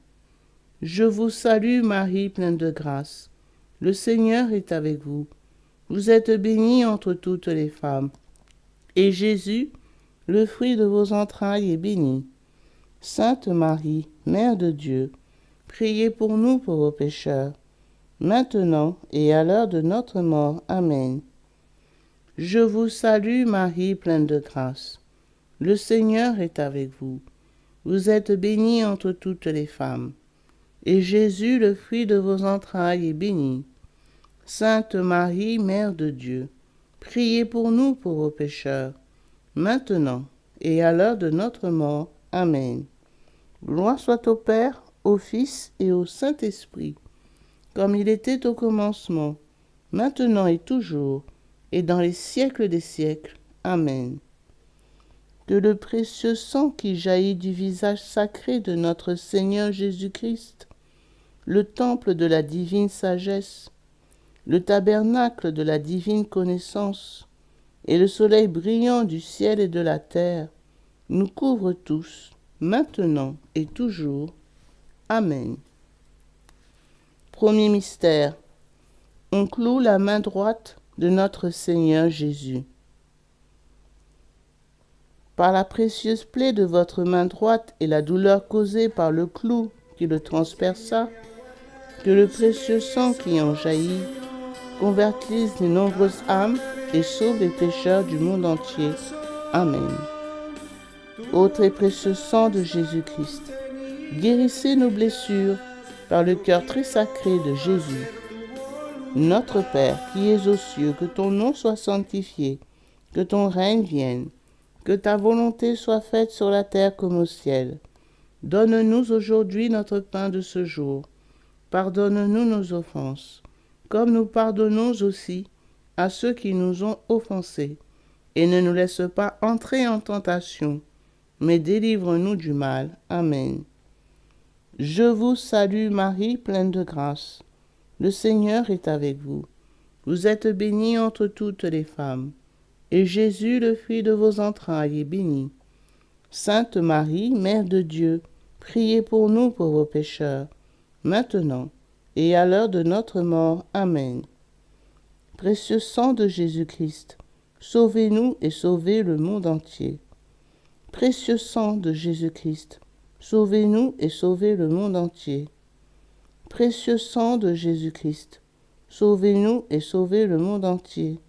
Je vous salue Marie, pleine de grâce. Le Seigneur est avec vous. Vous êtes bénie entre toutes les femmes, et Jésus, le fruit de vos entrailles, est béni. Sainte Marie, Mère de Dieu, priez pour nous pauvres pécheurs, maintenant et à l'heure de notre mort. Amen. Je vous salue Marie, pleine de grâce. Le Seigneur est avec vous. Vous êtes bénie entre toutes les femmes, et Jésus, le fruit de vos entrailles, est béni. Sainte Marie, Mère de Dieu, priez pour nous pauvres pécheurs, maintenant et à l'heure de notre mort. Amen. Gloire soit au Père, au Fils et au Saint-Esprit, comme il était au commencement, maintenant et toujours, et dans les siècles des siècles. Amen. Que le précieux sang qui jaillit du visage sacré de notre Seigneur Jésus-Christ, le temple de la divine sagesse, le tabernacle de la divine connaissance, et le soleil brillant du ciel et de la terre, nous couvrent tous, maintenant et toujours. Amen. Premier mystère. On cloue la main droite de notre Seigneur Jésus. Par la précieuse plaie de votre main droite et la douleur causée par le clou qui le transperça, que le précieux sang qui en jaillit convertisse les nombreuses âmes et sauve les pécheurs du monde entier. Amen. Ô très précieux sang de Jésus-Christ, guérissez nos blessures par le cœur très sacré de Jésus. Notre Père, qui es aux cieux, que ton nom soit sanctifié, que ton règne vienne, que ta volonté soit faite sur la terre comme au ciel. Donne-nous aujourd'hui notre pain de ce jour. Pardonne-nous nos offenses, comme nous pardonnons aussi à ceux qui nous ont offensés. Et ne nous laisse pas entrer en tentation, mais délivre-nous du mal. Amen. Je vous salue Marie, pleine de grâce. Le Seigneur est avec vous. Vous êtes bénie entre toutes les femmes, et Jésus, le fruit de vos entrailles, est béni. Sainte Marie, Mère de Dieu, priez pour nous pauvres pécheurs, maintenant et à l'heure de notre mort. Amen. Précieux sang de Jésus-Christ, sauvez-nous et sauvez le monde entier. Précieux sang de Jésus-Christ, sauvez-nous et sauvez le monde entier. Précieux sang de Jésus-Christ, sauvez-nous et sauvez le monde entier.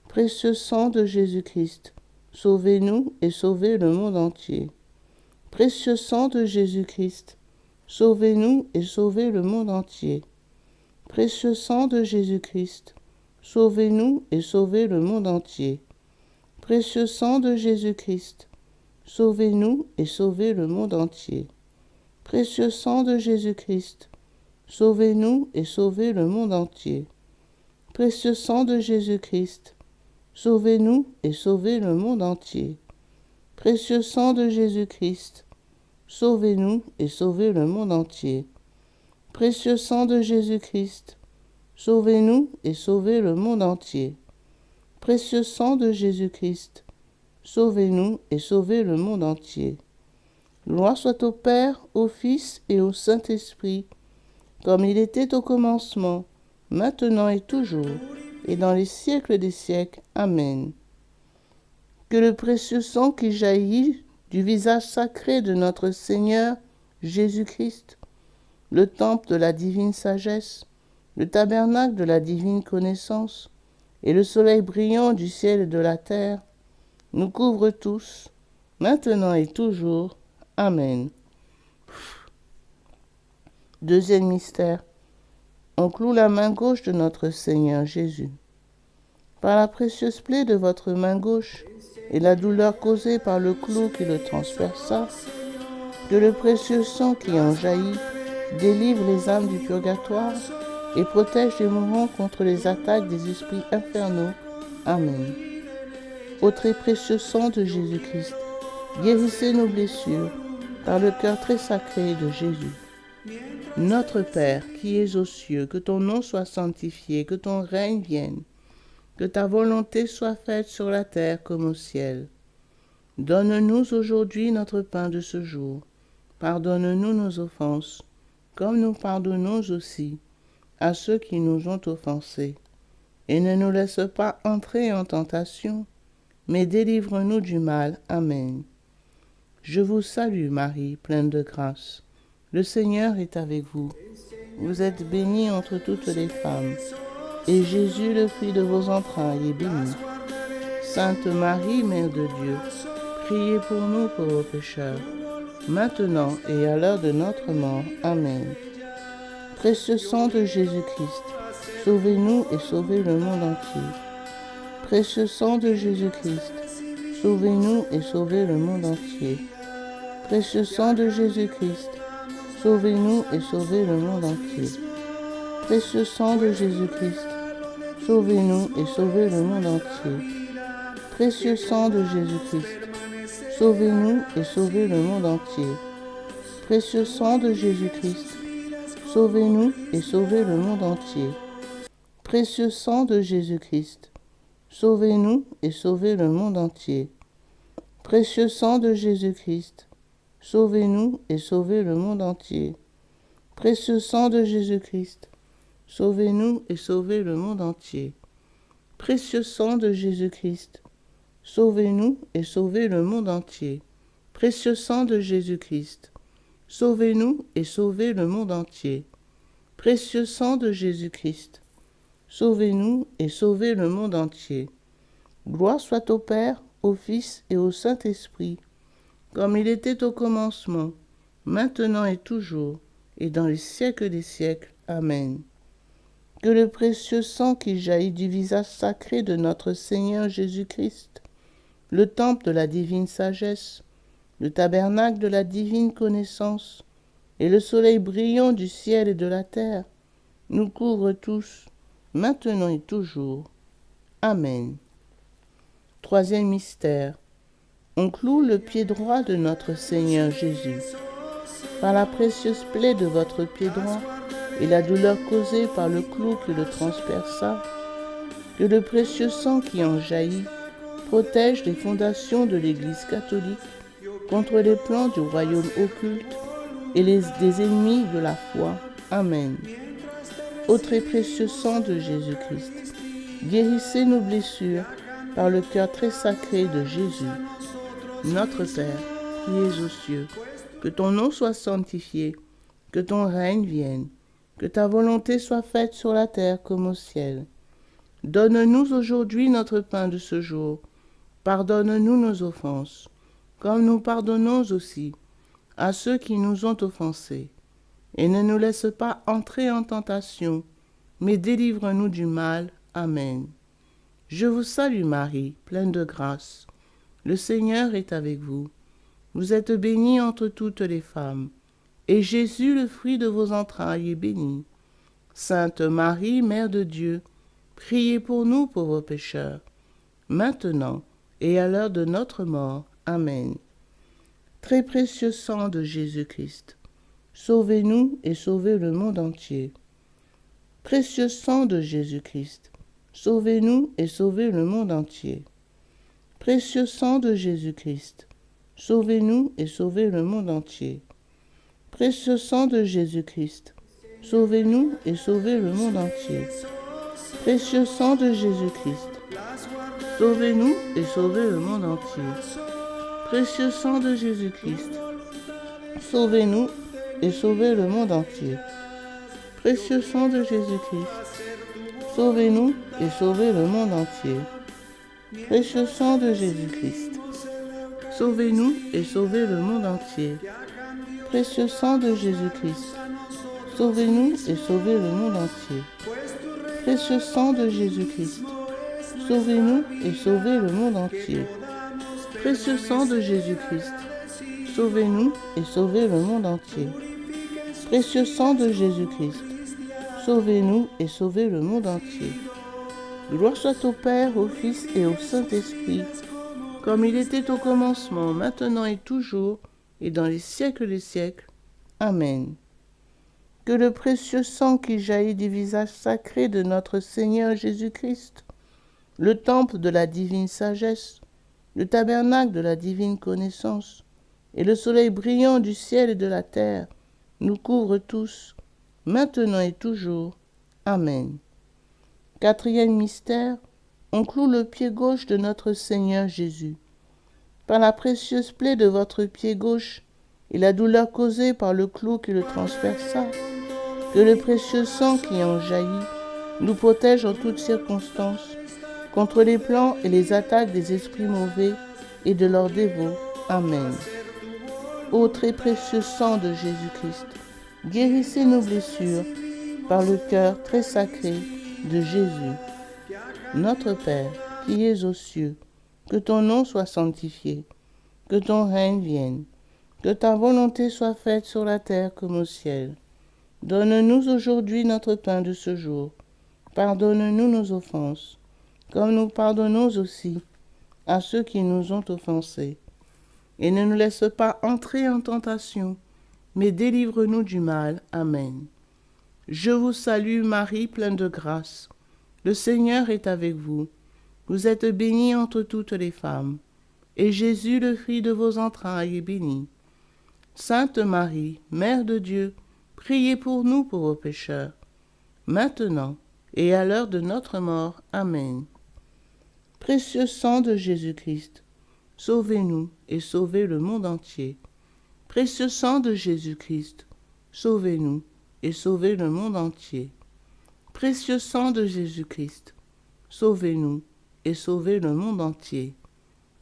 Précieux sang de Jésus-Christ, sauvez-nous et sauvez le monde entier. Précieux sang de Jésus-Christ, sauvez-nous et sauvez le monde entier. Précieux sang de Jésus-Christ, sauvez-nous et sauvez le monde entier. Précieux sang de Jésus-Christ, sauvez-nous et sauvez le monde entier. Précieux sang de Jésus-Christ, sauvez-nous et sauvez le monde entier. Précieux sang de Jésus-Christ, sauvez-nous et sauvez le monde entier. Précieux sang de Jésus-Christ, sauvez-nous et sauvez le monde entier. Précieux sang de Jésus-Christ, sauvez-nous et sauvez le monde entier. Précieux sang de Jésus-Christ, sauvez-nous et sauvez le monde entier. Gloire soit au Père, au Fils et au Saint-Esprit, comme il était au commencement, maintenant et toujours, et dans les siècles des siècles. Amen. Que le précieux sang qui jaillit du visage sacré de notre Seigneur Jésus-Christ, le temple de la divine sagesse, le tabernacle de la divine connaissance, et le soleil brillant du ciel et de la terre, nous couvre tous, maintenant et toujours. Amen. Deuxième mystère. On cloue la main gauche de notre Seigneur Jésus. Par la précieuse plaie de votre main gauche et la douleur causée par le clou qui le transperça, que le précieux sang qui en jaillit délivre les âmes du purgatoire et protège les mourants contre les attaques des esprits infernaux. Amen. Ô très précieux sang de Jésus-Christ, guérissez nos blessures par le cœur très sacré de Jésus. Notre Père, qui es aux cieux, que ton nom soit sanctifié, que ton règne vienne, que ta volonté soit faite sur la terre comme au ciel. Donne-nous aujourd'hui notre pain de ce jour. Pardonne-nous nos offenses, comme nous pardonnons aussi à ceux qui nous ont offensés. Et ne nous laisse pas entrer en tentation, mais délivre-nous du mal. Amen. Je vous salue Marie, pleine de grâce. Le Seigneur est avec vous. Vous êtes bénie entre toutes les femmes, et Jésus, le fruit de vos entrailles, est béni. Sainte Marie, Mère de Dieu, priez pour nous pauvres pécheurs, maintenant et à l'heure de notre mort. Amen. Précieux sang de Jésus-Christ, sauvez-nous et sauvez le monde entier. Précieux sang de Jésus-Christ, sauvez-nous et sauvez le monde entier. Précieux sang de Jésus-Christ, sauvez-nous et sauvez le monde entier. Précieux sang de Jésus-Christ, sauvez-nous et sauvez le monde entier. Précieux sang de Jésus-Christ, sauvez-nous et sauvez le monde entier. Précieux sang de Jésus-Christ, sauvez-nous et sauvez le monde entier. Précieux sang de Jésus-Christ, sauvez-nous et sauvez le monde entier. Précieux sang de Jésus-Christ, sauvez-nous et sauvez le monde entier. Précieux sang de Jésus-Christ, sauvez-nous et sauvez le monde entier. Précieux sang de Jésus-Christ, sauvez-nous et sauvez le monde entier. Précieux sang de Jésus-Christ, sauvez-nous et sauvez le monde entier. Précieux sang de Jésus-Christ, sauvez-nous et sauvez le monde entier. Gloire soit au Père, au Fils et au Saint-Esprit, comme il était au commencement, maintenant et toujours, et dans les siècles des siècles. Amen. que le précieux sang qui jaillit du visage sacré de notre Seigneur Jésus-Christ, le temple de la divine sagesse, le tabernacle de la divine connaissance, et le soleil brillant du ciel et de la terre, nous couvrent tous, maintenant et toujours. Amen. Troisième mystère. On cloue le pied droit de notre Seigneur Jésus. Par la précieuse plaie de votre pied droit et la douleur causée par le clou qui le transperça, que le précieux sang qui en jaillit protège les fondations de l'Église catholique contre les plans du royaume occulte et des ennemis de la foi. Amen. Ô très précieux sang de Jésus-Christ, guérissez nos blessures par le cœur très sacré de Jésus. Notre Père, qui es aux cieux, que ton nom soit sanctifié, que ton règne vienne, que ta volonté soit faite sur la terre comme au ciel. Donne-nous aujourd'hui notre pain de ce jour. Pardonne-nous nos offenses, comme nous pardonnons aussi à ceux qui nous ont offensés. Et ne nous laisse pas entrer en tentation, mais délivre-nous du mal. Amen. Je vous salue Marie, pleine de grâce. Le Seigneur est avec vous. Vous êtes bénie entre toutes les femmes, et Jésus, le fruit de vos entrailles, est béni. Sainte Marie, Mère de Dieu, priez pour nous pauvres pécheurs, maintenant et à l'heure de notre mort. Amen. Très précieux sang de Jésus-Christ, sauvez-nous et sauvez le monde entier. Précieux sang de Jésus-Christ, sauvez-nous et sauvez le monde entier. Précieux sang de Jésus-Christ, sauvez-nous et sauvez le monde entier. Précieux sang de Jésus-Christ, sauvez-nous et sauvez le monde entier. Précieux sang de Jésus-Christ, sauvez-nous et sauvez le monde entier. Précieux sang de Jésus-Christ, sauvez-nous et sauvez le monde entier. Précieux sang de Jésus-Christ, sauvez-nous et sauvez le monde entier. Précieux sang de Jésus-Christ, sauvez-nous et sauvez le monde entier. Précieux sang de Jésus-Christ, sauvez-nous et sauvez le monde entier. Précieux sang de Jésus-Christ, sauvez-nous et sauvez le monde entier. Précieux sang de Jésus-Christ, sauvez-nous et sauvez le monde entier. Précieux sang de Jésus-Christ, sauvez-nous et sauvez le monde entier. Gloire soit au Père, au Fils et au Saint-Esprit, comme il était au commencement, maintenant et toujours, et dans les siècles des siècles. Amen. Que le précieux sang qui jaillit du visage sacré de notre Seigneur Jésus-Christ, le temple de la divine sagesse, le tabernacle de la divine connaissance, et le soleil brillant du ciel et de la terre, nous couvrent tous, maintenant et toujours. Amen. Quatrième mystère, on cloue le pied gauche de notre Seigneur Jésus. Par la précieuse plaie de votre pied gauche et la douleur causée par le clou qui le transperça, que le précieux sang qui en jaillit nous protège en toutes circonstances contre les plans et les attaques des esprits mauvais et de leurs dévots. Amen. Ô très précieux sang de Jésus-Christ, guérissez nos blessures par le cœur très sacré de Jésus. Notre Père, qui es aux cieux, que ton nom soit sanctifié, que ton règne vienne, que ta volonté soit faite sur la terre comme au ciel. Donne-nous aujourd'hui notre pain de ce jour. Pardonne-nous nos offenses, comme nous pardonnons aussi à ceux qui nous ont offensés. Et ne nous laisse pas entrer en tentation, mais délivre-nous du mal. Amen. Je vous salue Marie, pleine de grâce. Le Seigneur est avec vous. Vous êtes bénie entre toutes les femmes, et Jésus, le fruit de vos entrailles, est béni. Sainte Marie, Mère de Dieu, priez pour nous pauvres pécheurs, maintenant et à l'heure de notre mort. Amen. Précieux sang de Jésus-Christ, sauvez-nous et sauvez le monde entier. Précieux sang de Jésus-Christ, sauvez-nous et sauvez le monde entier. Précieux sang de Jésus-Christ, sauvez-nous et sauvez le monde entier.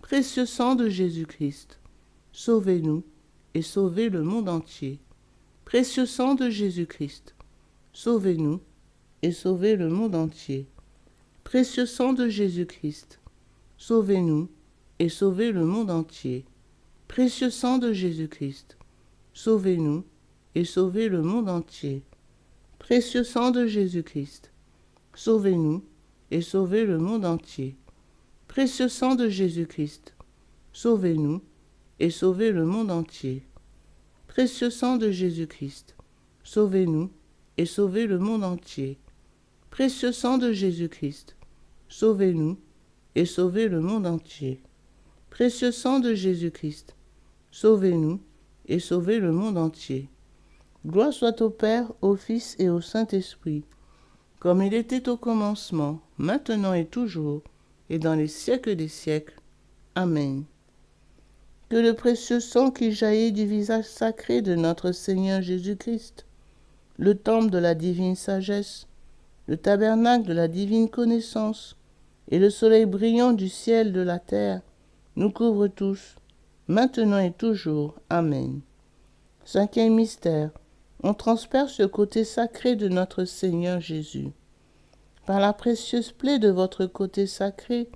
Précieux sang de Jésus-Christ, sauvez-nous et sauvez le monde entier. Précieux sang de Jésus-Christ, sauvez-nous et sauvez le monde entier. Précieux sang de Jésus-Christ, sauvez-nous et sauvez le monde entier. Précieux sang de Jésus-Christ, sauvez-nous et sauvez le monde entier. Précieux sang de Jésus-Christ, sauvez-nous et sauvez le monde entier. Précieux sang de Jésus-Christ, sauvez-nous et sauvez le monde entier. Précieux sang de Jésus-Christ, sauvez-nous et sauvez le monde entier. Précieux sang de Jésus-Christ, sauvez-nous et sauvez le monde entier. Précieux sang de Jésus-Christ, sauvez-nous et sauvez le monde entier. Gloire soit au Père, au Fils et au Saint-Esprit, comme il était au commencement, maintenant et toujours, et dans les siècles des siècles. Amen. Que le précieux sang qui jaillit du visage sacré de notre Seigneur Jésus-Christ, le temple de la divine sagesse, le tabernacle de la divine connaissance, et le soleil brillant du ciel de la terre, nous couvre tous, maintenant et toujours. Amen. Cinquième mystère, on transperce le côté sacré de notre Seigneur Jésus. Par la précieuse plaie de votre côté sacré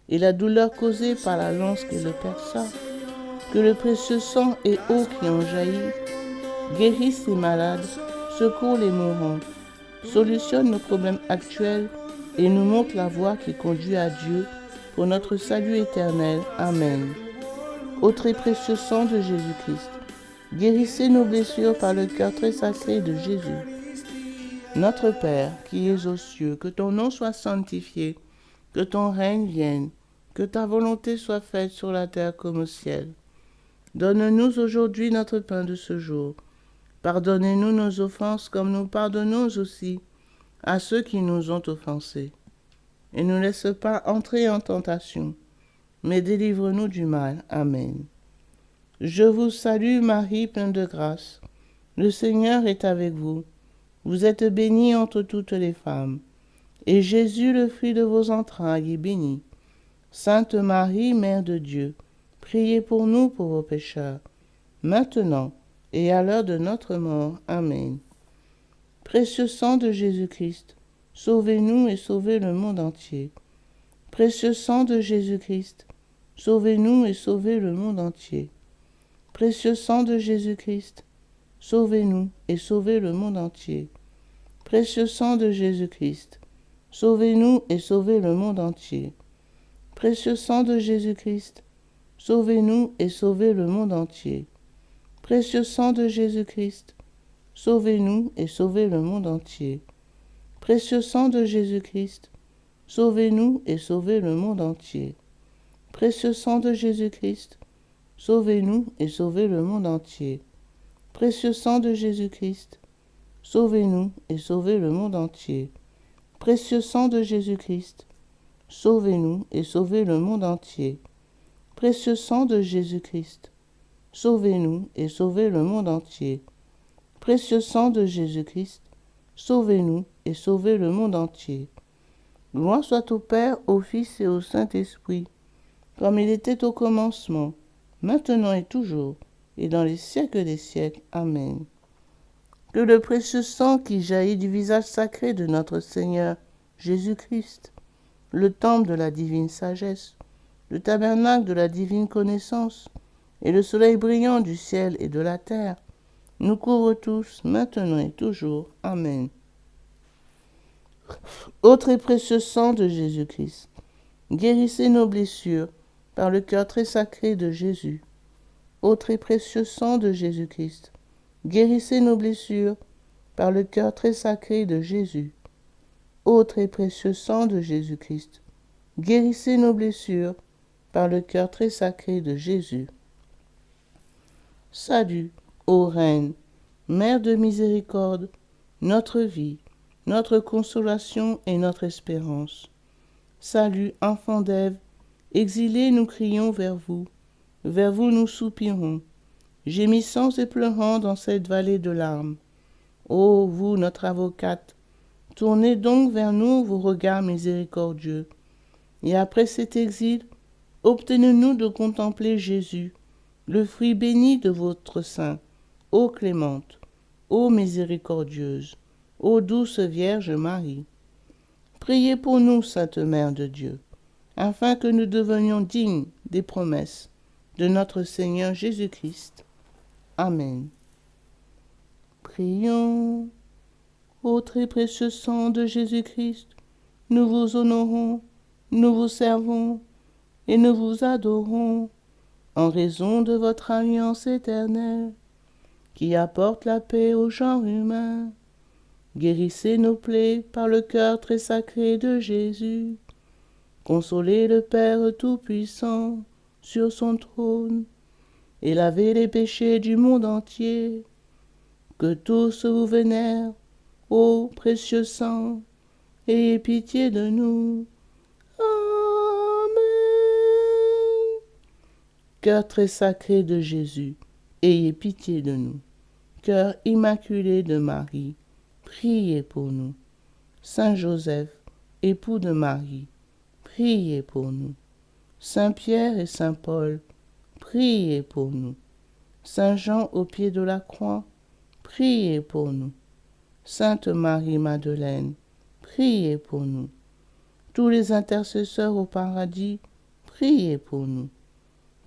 et la douleur causée par la lance qui le perça, que le précieux sang et eau qui en jaillit guérissent les malades, secourent les mourants, solutionnent nos problèmes actuels et nous montre la voie qui conduit à Dieu pour notre salut éternel. Amen. Ô très précieux sang de Jésus-Christ, guérissez nos blessures par le cœur très sacré de Jésus. Notre Père, qui es aux cieux, que ton nom soit sanctifié, que ton règne vienne, que ta volonté soit faite sur la terre comme au ciel. Donne-nous aujourd'hui notre pain de ce jour. Pardonnez-nous nos offenses comme nous pardonnons aussi à ceux qui nous ont offensés. Et ne nous laisse pas entrer en tentation, mais délivre-nous du mal. Amen. Je vous salue Marie, pleine de grâce. Le Seigneur est avec vous. Vous êtes bénie entre toutes les femmes. Et Jésus, le fruit de vos entrailles, est béni. Sainte Marie, Mère de Dieu, priez pour nous pauvres pécheurs, maintenant et à l'heure de notre mort. Amen. Précieux sang de Jésus-Christ, sauvez-nous et sauvez le monde entier. Précieux sang de Jésus-Christ, sauvez-nous et sauvez le monde entier. Précieux sang de Jésus-Christ, sauvez-nous et sauvez le monde entier. Précieux sang de Jésus-Christ, sauvez-nous et sauvez le monde entier. Précieux sang de Jésus-Christ, sauvez-nous et sauvez le monde entier. Précieux sang de Jésus-Christ, sauvez-nous et sauvez le monde entier. Précieux sang de Jésus-Christ, sauvez-nous et sauvez le monde entier. Précieux sang de Jésus-Christ, sauvez-nous et sauvez le monde entier. Précieux sang de Jésus-Christ, sauvez-nous et sauvez le monde entier. Précieux sang de Jésus-Christ, sauvez-nous et sauvez le monde entier. Précieux sang de Jésus-Christ, sauvez-nous et sauvez le monde entier. Précieux sang de Jésus-Christ, sauvez-nous et sauvez le monde entier. Gloire soit au Père, au Fils et au Saint-Esprit, comme il était au commencement, maintenant et toujours, et dans les siècles des siècles. Amen. Que le précieux sang qui jaillit du visage sacré de notre Seigneur Jésus-Christ, le temple de la divine sagesse, le tabernacle de la divine connaissance, et le soleil brillant du ciel et de la terre, nous couvre tous, maintenant et toujours. Amen. Ô très précieux sang de Jésus-Christ, guérissez nos blessures par le cœur très sacré de Jésus. Ô très précieux sang de Jésus-Christ, guérissez nos blessures par le cœur très sacré de Jésus. Ô très précieux sang de Jésus-Christ, guérissez nos blessures par le cœur très sacré de Jésus. Salut, ô Reine, Mère de miséricorde, notre vie, notre consolation et notre espérance. Salut, enfant d'Ève, exilés nous crions vers vous nous soupirons, gémissant et pleurant dans cette vallée de larmes. Ô vous, notre avocate, tournez donc vers nous vos regards miséricordieux, et après cet exil, obtenez-nous de contempler Jésus, le fruit béni de votre sein, ô clémente, ô miséricordieuse, ô douce Vierge Marie. Priez pour nous, Sainte Mère de Dieu, afin que nous devenions dignes des promesses de notre Seigneur Jésus-Christ. Amen. Prions. Ô très précieux sang de Jésus-Christ, nous vous honorons, nous vous servons et nous vous adorons en raison de votre alliance éternelle qui apporte la paix au genre humain. Guérissez nos plaies par le cœur très sacré de Jésus. Consolez le Père Tout-Puissant sur son trône et lavez les péchés du monde entier. Que tous vous vénèrent, ô précieux sang, ayez pitié de nous. Amen. Cœur très sacré de Jésus, ayez pitié de nous. Cœur immaculé de Marie, priez pour nous. Saint Joseph, époux de Marie, priez pour nous. Saint Pierre et Saint Paul, priez pour nous. Saint Jean au pied de la croix, priez pour nous. Sainte Marie-Madeleine, priez pour nous. Tous les intercesseurs au paradis, priez pour nous.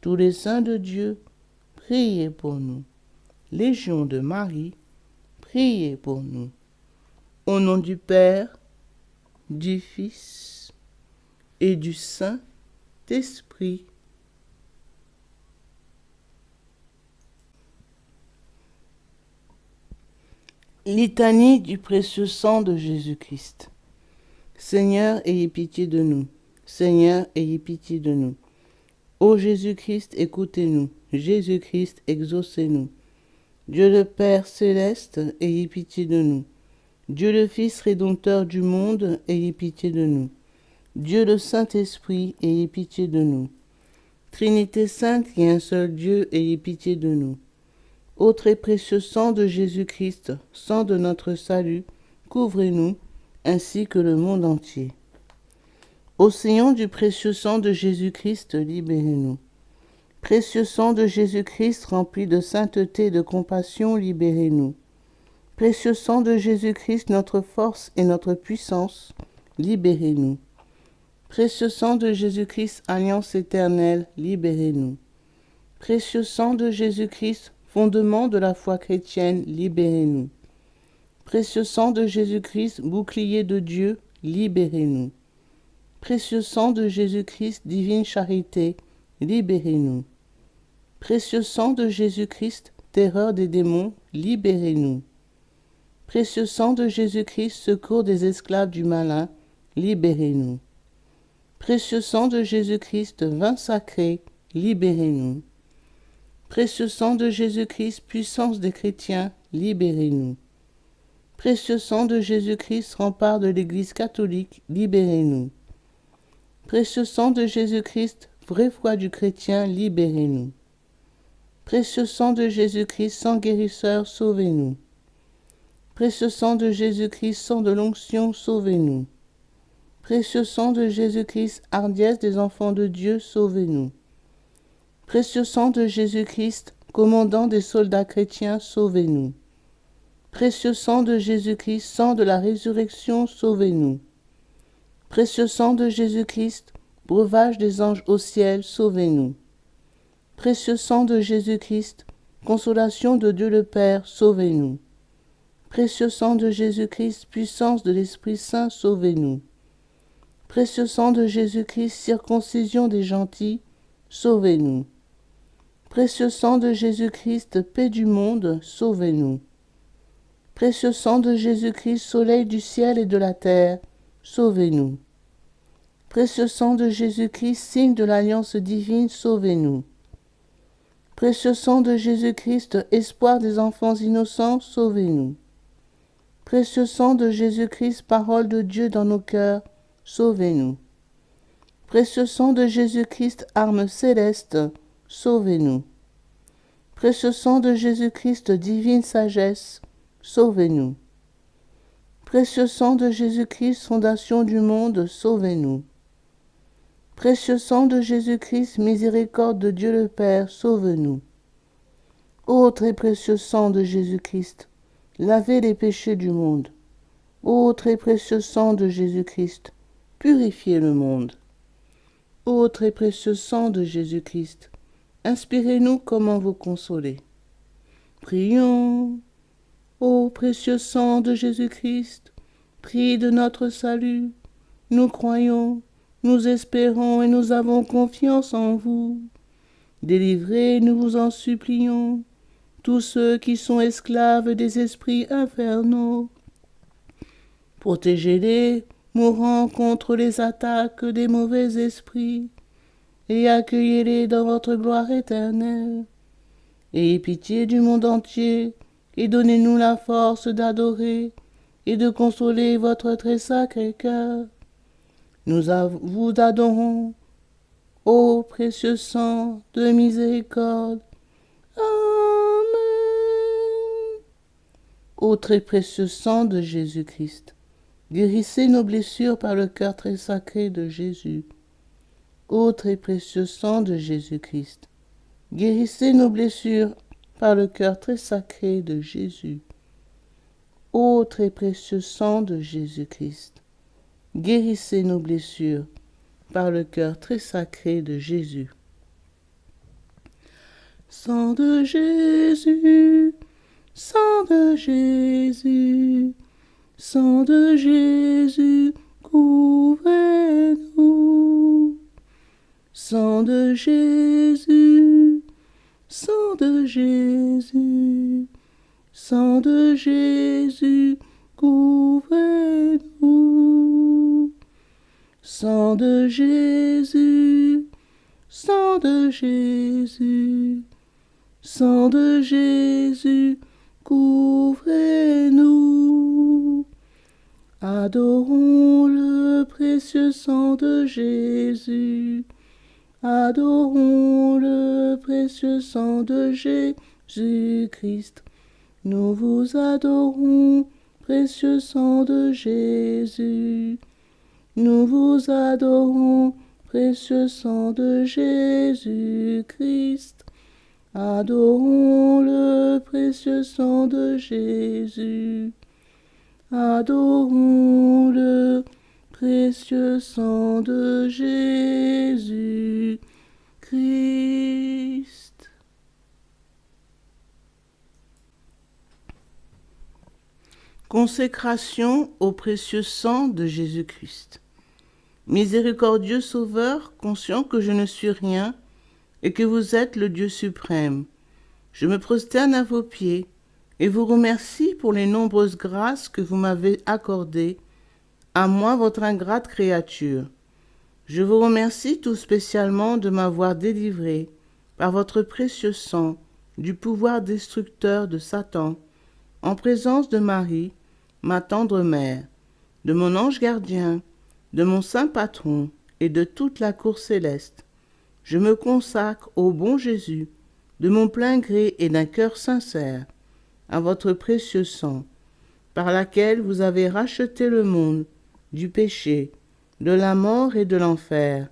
Tous les saints de Dieu, priez pour nous. Légion de Marie, priez pour nous. Au nom du Père, du Fils et du Saint-Esprit. Litanie du précieux sang de Jésus-Christ. Seigneur, ayez pitié de nous. Seigneur, ayez pitié de nous. Ô Jésus-Christ, écoutez-nous. Jésus-Christ, exaucez-nous. Dieu le Père céleste, ayez pitié de nous. Dieu le Fils rédempteur du monde, ayez pitié de nous. Dieu le Saint-Esprit, ayez pitié de nous. Trinité sainte et un seul Dieu, ayez pitié de nous. Ô très précieux sang de Jésus-Christ, sang de notre salut, couvrez-nous, ainsi que le monde entier. Océan du précieux sang de Jésus-Christ, libérez-nous. Précieux sang de Jésus-Christ, rempli de sainteté et de compassion, libérez-nous. Précieux sang de Jésus-Christ, notre force et notre puissance, libérez-nous. Précieux sang de Jésus-Christ, alliance éternelle, libérez-nous. Précieux sang de Jésus-Christ, fondement de la foi chrétienne, libérez-nous. Précieux sang de Jésus-Christ, bouclier de Dieu, libérez-nous. Précieux sang de Jésus-Christ, divine charité, libérez-nous. Précieux sang de Jésus-Christ, terreur des démons, libérez-nous. Précieux sang de Jésus-Christ, secours des esclaves du malin, libérez-nous. Précieux sang de Jésus-Christ, vin sacré, libérez-nous. Précieux sang de Jésus-Christ, puissance des chrétiens, libérez-nous. Précieux sang de Jésus-Christ, rempart de l'Église catholique, libérez-nous. Précieux sang de Jésus-Christ, vraie foi du chrétien, libérez-nous. Précieux sang de Jésus-Christ, sang guérisseur, sauvez-nous. Précieux sang de Jésus-Christ, sang de l'onction, sauvez-nous. Précieux sang de Jésus-Christ, hardiesse des enfants de Dieu, sauvez-nous. Précieux sang de Jésus-Christ, commandant des soldats chrétiens, sauvez-nous. Précieux sang de Jésus-Christ, sang de la résurrection, sauvez-nous. Précieux sang de Jésus-Christ, breuvage des anges au ciel, sauvez-nous. Précieux sang de Jésus-Christ, consolation de Dieu le Père, sauvez-nous. Précieux sang de Jésus-Christ, puissance de l'Esprit Saint, sauvez-nous. Précieux sang de Jésus-Christ, circoncision des gentils, sauvez-nous. Précieux sang de Jésus-Christ, paix du monde, sauvez-nous. Précieux sang de Jésus-Christ, soleil du ciel et de la terre, sauvez-nous. Précieux sang de Jésus-Christ, signe de l'alliance divine, sauvez-nous. Précieux sang de Jésus-Christ, espoir des enfants innocents, sauvez-nous. Précieux sang de Jésus-Christ, parole de Dieu dans nos cœurs, sauvez-nous. Précieux sang de Jésus-Christ, arme céleste, sauvez-nous. Précieux sang de Jésus-Christ, divine sagesse, sauvez-nous. Précieux sang de Jésus-Christ, fondation du monde, sauvez-nous. Précieux sang de Jésus-Christ, miséricorde de Dieu le Père, sauve-nous. Ô très précieux sang de Jésus-Christ, lavez les péchés du monde. Ô très précieux sang de Jésus-Christ, purifiez le monde. Ô très précieux sang de Jésus-Christ, inspirez-nous comment vous consoler. Prions. Ô précieux sang de Jésus-Christ, prix de notre salut, nous croyons, nous espérons et nous avons confiance en vous. Délivrez, nous vous en supplions, tous ceux qui sont esclaves des esprits infernaux. Protégez-les, mourant contre les attaques des mauvais esprits, et accueillez-les dans votre gloire éternelle. Ayez pitié du monde entier, et donnez-nous la force d'adorer et de consoler votre très sacré cœur. Nous vous adorons, ô précieux sang de miséricorde. Amen. Ô très précieux sang de Jésus-Christ, guérissez nos blessures par le cœur très sacré de Jésus. Ô très précieux sang de Jésus-Christ, guérissez nos blessures par le cœur très sacré de Jésus. Ô très précieux sang de Jésus-Christ, guérissez nos blessures par le cœur très sacré de Jésus. Sang de Jésus, sang de Jésus, sang de Jésus, couvrez-nous. Sang de Jésus, sang de Jésus, sang de Jésus, couvrez-nous. Sang de Jésus, sang de Jésus, sang de Jésus, couvrez-nous. Adorons le précieux sang de Jésus. Adorons le précieux sang de Jésus-Christ. Nous vous adorons, précieux sang de Jésus. Nous vous adorons, précieux sang de Jésus-Christ. Adorons le précieux sang de Jésus. Adorons le précieux sang de Jésus-Christ. Consécration au précieux sang de Jésus-Christ. Miséricordieux Sauveur, conscient que je ne suis rien et que vous êtes le Dieu suprême, je me prosterne à vos pieds et vous remercie pour les nombreuses grâces que vous m'avez accordées, à moi votre ingrate créature. Je vous remercie tout spécialement de m'avoir délivré, par votre précieux sang, du pouvoir destructeur de Satan, en présence de Marie, ma tendre mère, de mon ange gardien, de mon saint patron et de toute la cour céleste. Je me consacre au bon Jésus, de mon plein gré et d'un cœur sincère, à votre précieux sang, par laquelle vous avez racheté le monde du péché, de la mort et de l'enfer.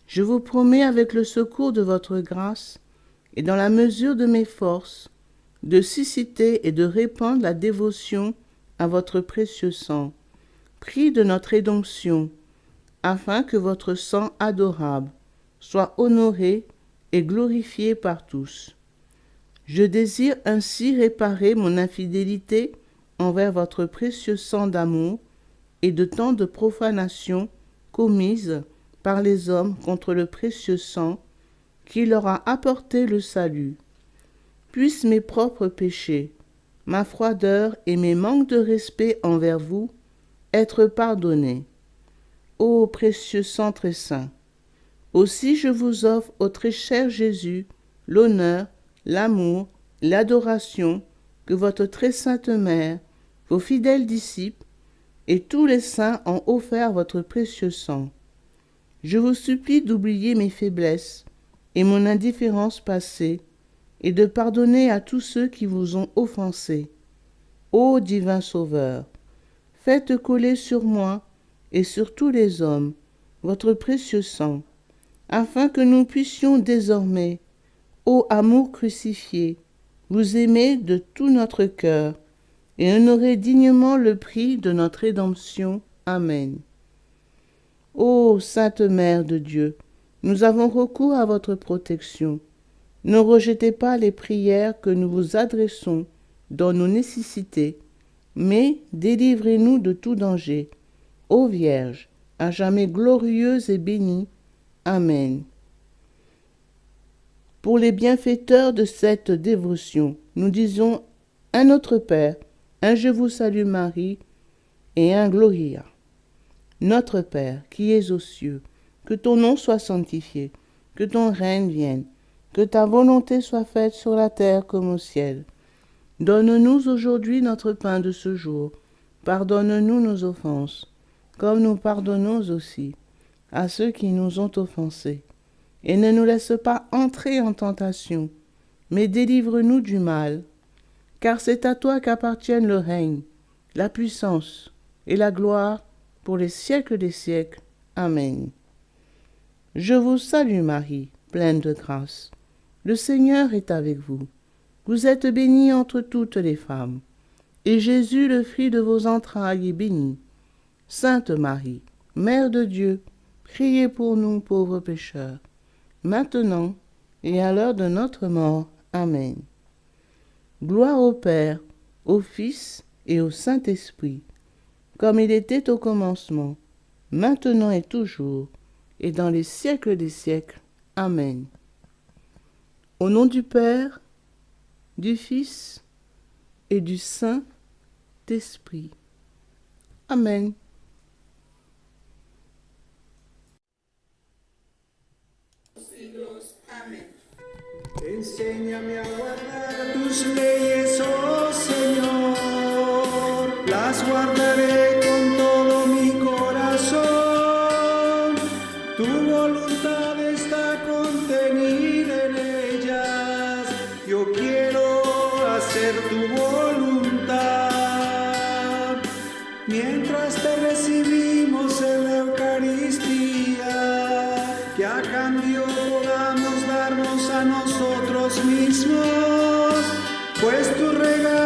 Je vous promets avec le secours de votre grâce et dans la mesure de mes forces, de susciter et de répandre la dévotion à votre précieux sang, prix de notre rédemption, afin que votre sang adorable soit honoré et glorifié par tous. Je désire ainsi réparer mon infidélité envers votre précieux sang d'amour et de tant de profanations commises par les hommes contre le précieux sang qui leur a apporté le salut. Puissent mes propres péchés, ma froideur et mes manques de respect envers vous être pardonnés. Ô précieux sang très saint, aussi je vous offre au très cher Jésus l'honneur, l'amour, l'adoration que votre très sainte mère, vos fidèles disciples et tous les saints ont offert votre précieux sang. Je vous supplie d'oublier mes faiblesses et mon indifférence passée et de pardonner à tous ceux qui vous ont offensé. Ô divin Sauveur, faites coller sur moi et sur tous les hommes votre précieux sang, afin que nous puissions désormais, ô amour crucifié, vous aimer de tout notre cœur et honorer dignement le prix de notre rédemption. Amen. Ô Sainte Mère de Dieu, nous avons recours à votre protection. Ne rejetez pas les prières que nous vous adressons dans nos nécessités, mais délivrez-nous de tout danger. Ô Vierge, à jamais glorieuse et bénie. Amen. Pour les bienfaiteurs de cette dévotion, nous disons un Notre Père, un Je vous salue Marie et un Gloria. Notre Père, qui es aux cieux, que ton nom soit sanctifié, que ton règne vienne, que ta volonté soit faite sur la terre comme au ciel. Donne-nous aujourd'hui notre pain de ce jour. Pardonne-nous nos offenses, comme nous pardonnons aussi à ceux qui nous ont offensés. Et ne nous laisse pas entrer en tentation, mais délivre-nous du mal. Car c'est à toi qu'appartiennent le règne, la puissance et la gloire pour les siècles des siècles. Amen. Je vous salue Marie, pleine de grâce. Le Seigneur est avec vous. Vous êtes bénie entre toutes les femmes, et Jésus, le fruit de vos entrailles, est béni. Sainte Marie, Mère de Dieu, priez pour nous pauvres pécheurs, maintenant et à l'heure de notre mort. Amen. Gloire au Père, au Fils et au Saint-Esprit, comme il était au commencement, maintenant et toujours, et dans les siècles des siècles. Amen. Au nom du Père, du Fils et du Saint-Esprit. Amen. Enséñame a guardar tus leyes, oh Señor, las guardaré con todo mi corazón. Tu voluntad está contenida en ellas, yo quiero hacer tu voluntad. Mientras te recibimos en la Eucaristía, que a cambio podamos darnos a nosotros mismos, pues tu regalo